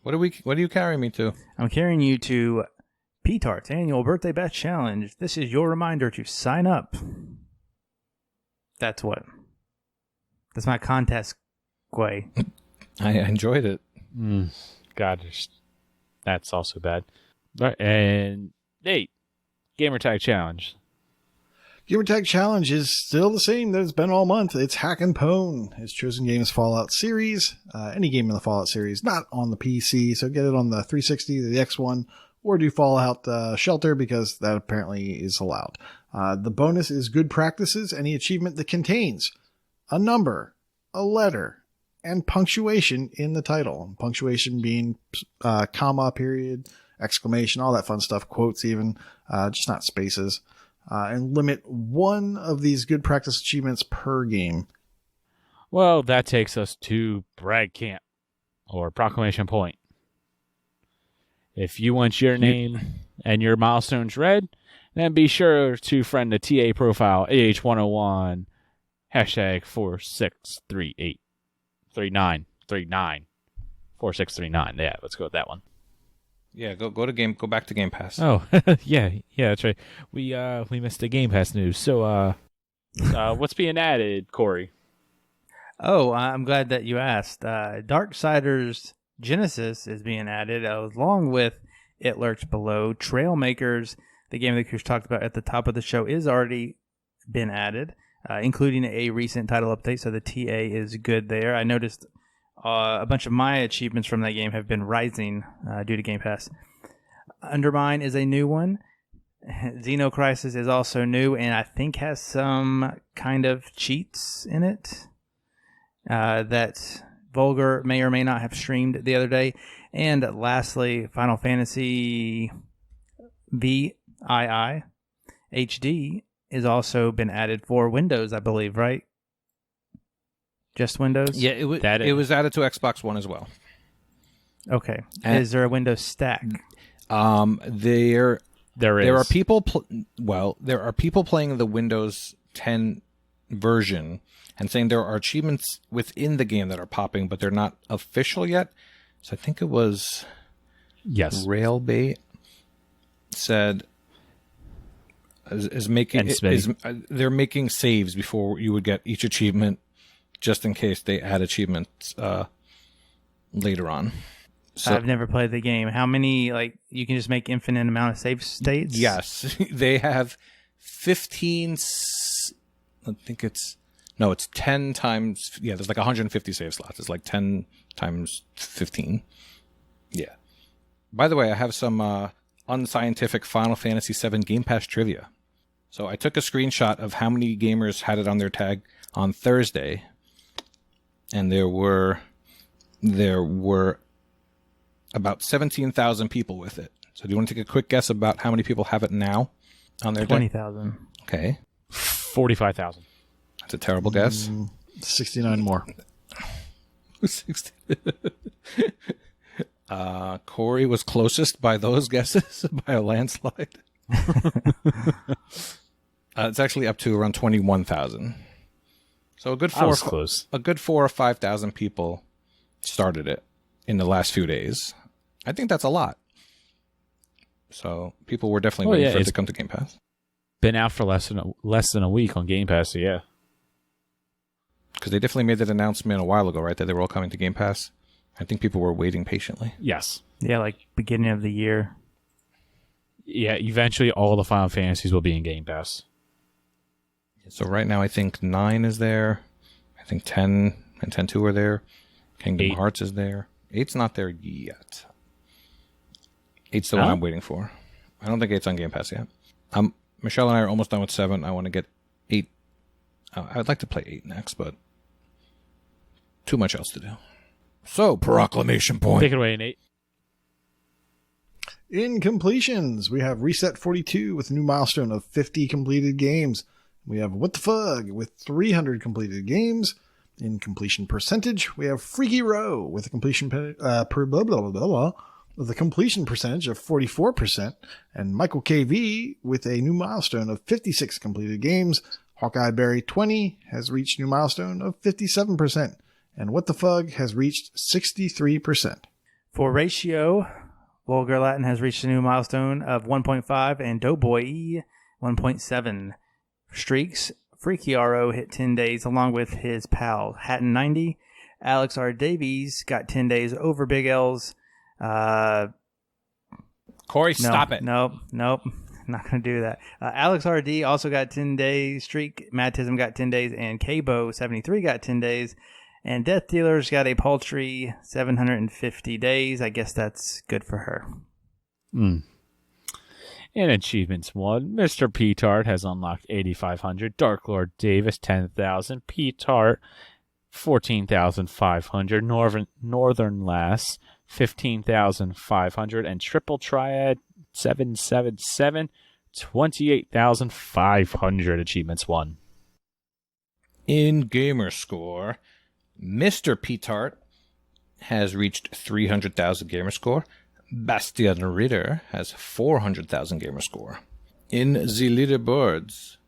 What do you carry me to? I'm carrying you to P-Tart's annual birthday bash challenge. This is your reminder to sign up. That's my contest way. I enjoyed it. God, that's also bad. Right, and Nate. Gamertag Challenge. Gamertag Challenge is still the same that it's been all month. It's Hack and Pwn. His chosen game is Fallout series. Any game in the Fallout series, not on the PC, so get it on the 360, the X1, or do Fallout Shelter because that apparently is allowed. The bonus is good practices. Any achievement that contains a number, a letter, and punctuation in the title. Punctuation being comma, period, exclamation, all that fun stuff, quotes even, just not spaces. And limit one of these good practice achievements per game. Well, that takes us to Brag Camp, or Proclamation Point. If you want your name and your milestones read, then be sure to friend the TA profile AH101 hashtag 46383939 4639. Yeah, let's go with that one. Yeah, go back to Game Pass. Oh, yeah, that's right. We missed the Game Pass news. So what's being added, Corey? Oh, I'm glad that you asked. Darksiders Genesis is being added, along with It Lurks Below. Trailmakers, the game that Koosh talked about at the top of the show, is already been added, including a recent title update, so the TA is good there. I noticed a bunch of my achievements from that game have been rising due to Game Pass. Undermine is a new one. Xenocrisis is also new, and I think has some kind of cheats in it that Vulgar may or may not have streamed the other day. And lastly, Final Fantasy VII HD is also been added for Windows, I believe, right? Just Windows? Yeah, it was added to Xbox One as well. Okay. And is there a Windows stack? There is. There are people playing the Windows 10 version and saying there are achievements within the game that are popping, but they're not official yet. So I think it was Railbait said they're making saves before you would get each achievement, just in case they add achievements later on. So, I've never played the game. How many, you can just make infinite amount of save states? Yes. They have 15, I think it's 10 times, there's 150 save slots. It's 10 times 15. Yeah. By the way, I have some unscientific Final Fantasy VII Game Pass trivia. So I took a screenshot of how many gamers had it on their tag on Thursday, and there were about 17,000 people with it. So do you want to take a quick guess about how many people have it now on their 20,000. Okay. 45,000. That's a terrible guess. 69 more. 60. Corey was closest by those guesses by a landslide. It's actually up to around 21,000. So a good 4 or 5,000 people started it in the last few days. I think that's a lot. So people were definitely waiting for it to come to Game Pass. Been out for less than a week on Game Pass, so yeah. Because they definitely made that announcement a while ago, right? That they were all coming to Game Pass. I think people were waiting patiently. Yes. Yeah, beginning of the year. Yeah, eventually all the Final Fantasies will be in Game Pass. So right now I think 9 is there. I think 10 and 10-2 are there. Kingdom Hearts is there. 8's not there yet. 8's the one I'm waiting for. I don't think 8's on Game Pass yet. Michelle and I are almost done with 7. I want to get 8. I'd like to play 8 next, but too much else to do. So, Proclamation Point. Take it away, Nate. In completions, we have Reset 42 with a new milestone of 50 completed games. We have What the Fug with 300 completed games. In completion percentage, we have Freaky Row with a completion with a completion percentage of 44%, and Michael KV with a new milestone of 56 completed games. Hawkeye Berry 20 has reached new milestone of 57%, and What the Fug has reached 63%. For ratio, Vulgar Latin has reached a new milestone of 1.5, and Doughboy 1.7. Streaks, Freaky RO hit 10 days along with his pal Hatton 90. Alex R. Davies got 10 days over Big L's. Corey, stop it. Nope. Not going to do that. Alex RD also got 10 days streak. Madtism got 10 days. And Kabo 73 got 10 days. And Death Dealer's got a paltry 750 days. I guess that's good for her. In Achievements 1, Mr. Petard has unlocked 8,500. Dark Lord Davis, 10,000. Petard, 14,500. Northern Lass, 15,500. And Triple Triad, 777, 28,500 achievements won. In gamer score, Mr. Petart has reached 300,000 gamer score. Bastian Ritter has 400,000 gamer score. In the leaderboards,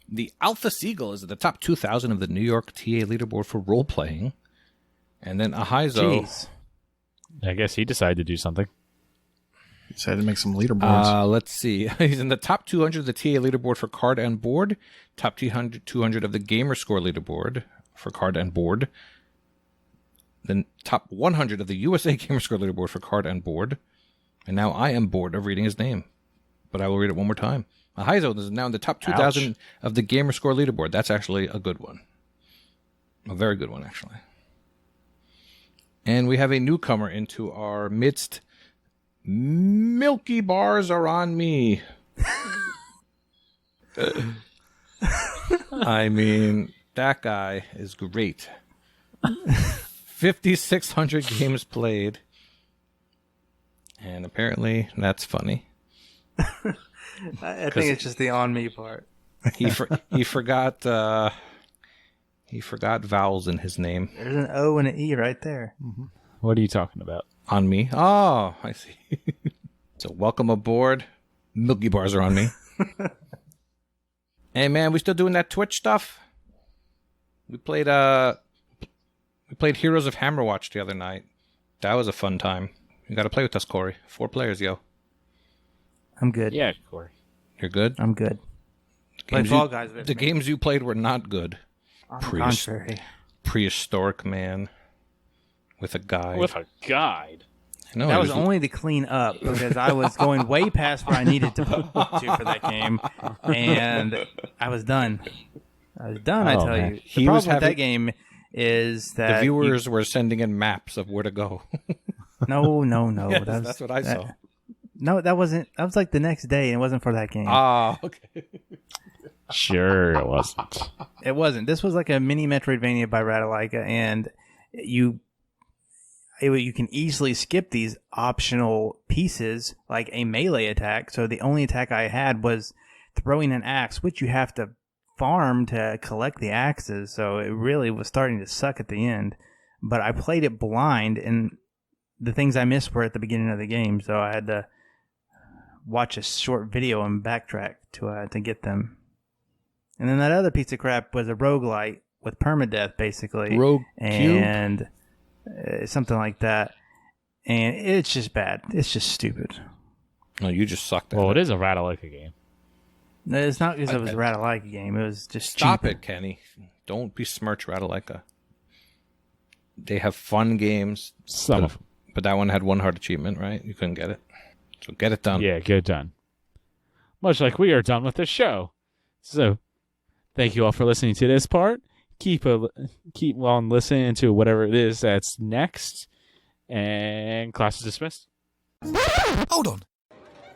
the Alpha Seagull is at the top 2,000 of the New York TA leaderboard for role-playing. And then Ahizo... Jeez. I guess he decided to do something. He decided to make some leaderboards. Let's see. He's in the top 200 of the TA leaderboard for card and board. Top 200 of the gamer score leaderboard for card and board. Then top 100 of the USA gamer score leaderboard for card and board. And now I am bored of reading his name. But I will read it one more time. Ahizo is now in the top 2,000 of the gamer score leaderboard. That's actually a good one. A very good one, actually. And we have a newcomer into our midst. Milky bars are on me. I mean, that guy is great. 5,600 games played. And apparently that's funny. I think it's just the on me part. He forgot vowels in his name. There's an O and an E right there. Mm-hmm. What are you talking about? On me. Oh, I see. So welcome aboard. Milky bars are on me. Hey man, we still doing that Twitch stuff? We played Heroes of Hammerwatch the other night. That was a fun time. You got to play with us, Corey. 4 players, yo. I'm good. Yeah, Corey. You're good? I'm good. Play Fall Guys with The me. games you played were not good. On the contrary. Prehistoric man with a guide. With a guide? No, That was only to clean up because I was going way past where I needed to for that game, and I was done. I tell man. you. The problem with that game is that the viewers were sending in maps of where to go. No. Yes, that's what I saw. No, that wasn't. That was like the next day, and it wasn't for that game. Ah, okay. Sure it wasn't. It wasn't. This was like a mini Metroidvania by Ratalaika, and you can easily skip these optional pieces, like a melee attack. So the only attack I had was throwing an axe, which you have to farm to collect the axes. So it really was starting to suck at the end. But I played it blind, and the things I missed were at the beginning of the game, so I had to watch a short video and backtrack to get them. And then that other piece of crap was a roguelite with permadeath, basically. Rogue and something like that. And it's just bad. It's just stupid. No, you just sucked at Well, it. it is a Ratalaika game. No, it's not because it was a Ratalaika game. It was just Stop cheap. it, Kenny. Don't besmirch Ratalaika. They have fun games. Some of them. But that one had one hard achievement, right? You couldn't get it. So get it done. Yeah, get it done. Much like we are done with the show. So, thank you all for listening to this part. Keep on listening to whatever it is that's next. And class is dismissed. Hold on.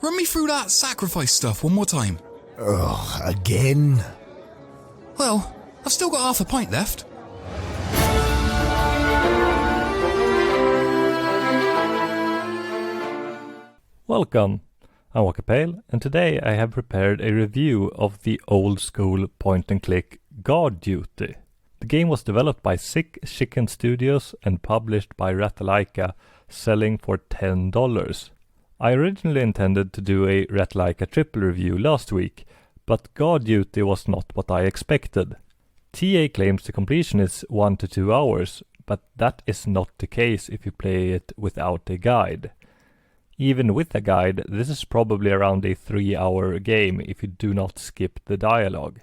Run me through that sacrifice stuff one more time. Ugh, again? Well, I've still got half a pint left. Welcome, I'm Waka, and today I have prepared a review of the old school point-and-click Guard Duty. The game was developed by Sick Chicken Studios and published by Ratalaika, selling for $10. I originally intended to do a Ratalaika triple review last week, but Guard Duty was not what I expected. TA claims the completion is 1 to 2 hours, but that is not the case if you play it without a guide. Even with a guide, this is probably around a 3-hour game if you do not skip the dialogue.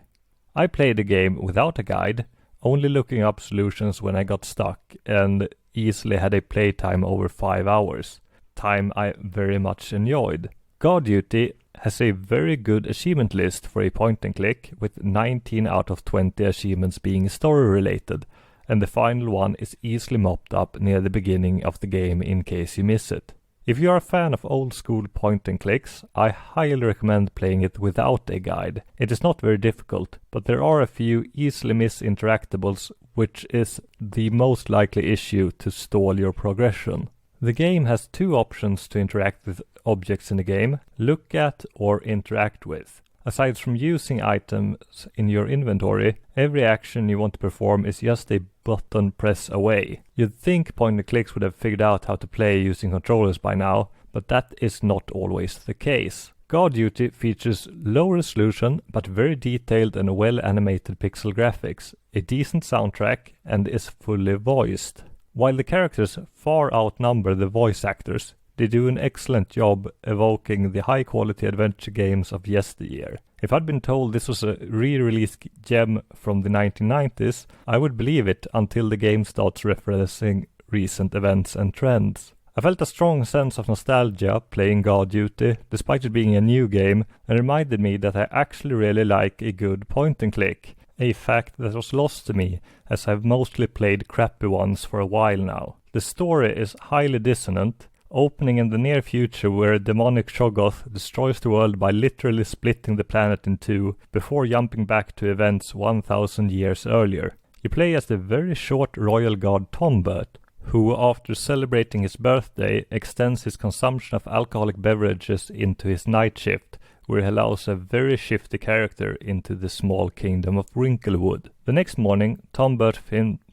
I played the game without a guide, only looking up solutions when I got stuck, and easily had a playtime over 5 hours, time I very much enjoyed. Guard Duty has a very good achievement list for a point and click, with 19 out of 20 achievements being story related, and the final one is easily mopped up near the beginning of the game in case you miss it. If you are a fan of old school point and clicks, I highly recommend playing it without a guide. It is not very difficult, but there are a few easily missed interactables which is the most likely issue to stall your progression. The game has 2 options to interact with objects in the game: look at or interact with. Aside from using items in your inventory, every action you want to perform is just a button press away. You'd think point and clicks would have figured out how to play using controllers by now, but that is not always the case. Guard Duty features low resolution but very detailed and well animated pixel graphics, a decent soundtrack, and is fully voiced. While the characters far outnumber the voice actors, they do an excellent job evoking the high-quality adventure games of yesteryear. If I'd been told this was a re-release gem from the 1990s, I would believe it until the game starts referencing recent events and trends. I felt a strong sense of nostalgia playing Guard Duty, despite it being a new game, and reminded me that I actually really like a good point-and-click. A fact that was lost to me, as I've mostly played crappy ones for a while now. The story is highly dissonant, opening in the near future where a demonic Shoggoth destroys the world by literally splitting the planet in 2 before jumping back to events 1000 years earlier. You play as the very short royal guard Tombert, who after celebrating his birthday extends his consumption of alcoholic beverages into his night shift, where he allows a very shifty character into the small kingdom of Wrinklewood. The next morning, Tombert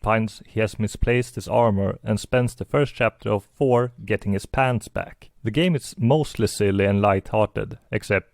finds he has misplaced his armor and spends the first chapter of 4 getting his pants back. The game is mostly silly and light-hearted, except,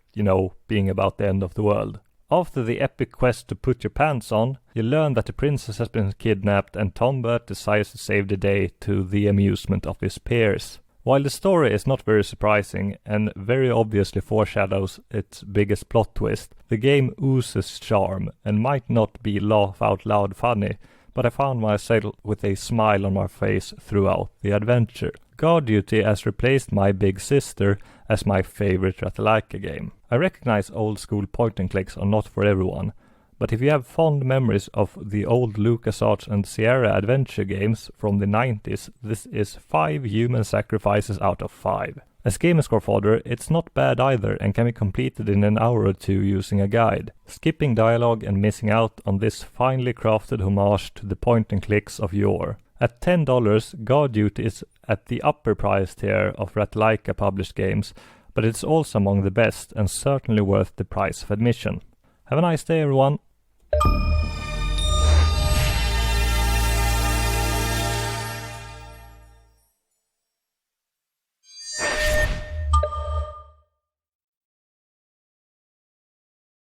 being about the end of the world. After the epic quest to put your pants on, you learn that the princess has been kidnapped and Tombert decides to save the day to the amusement of his peers. While the story is not very surprising and very obviously foreshadows its biggest plot twist, the game oozes charm and might not be laugh-out-loud funny, but I found myself with a smile on my face throughout the adventure. Guard Duty has replaced My Big Sister as my favorite Ratalaika game. I recognize old-school point-and-clicks are not for everyone, but if you have fond memories of the old LucasArts and Sierra adventure games from the 90s, this is 5 human sacrifices out of 5. As gamerscore fodder, it's not bad either and can be completed in an hour or 2 using a guide, skipping dialogue and missing out on this finely crafted homage to the point-and-clicks of yore. At $10, Guard Duty is at the upper price tier of Ratalaika published games, but it's also among the best and certainly worth the price of admission. Have a nice day, everyone!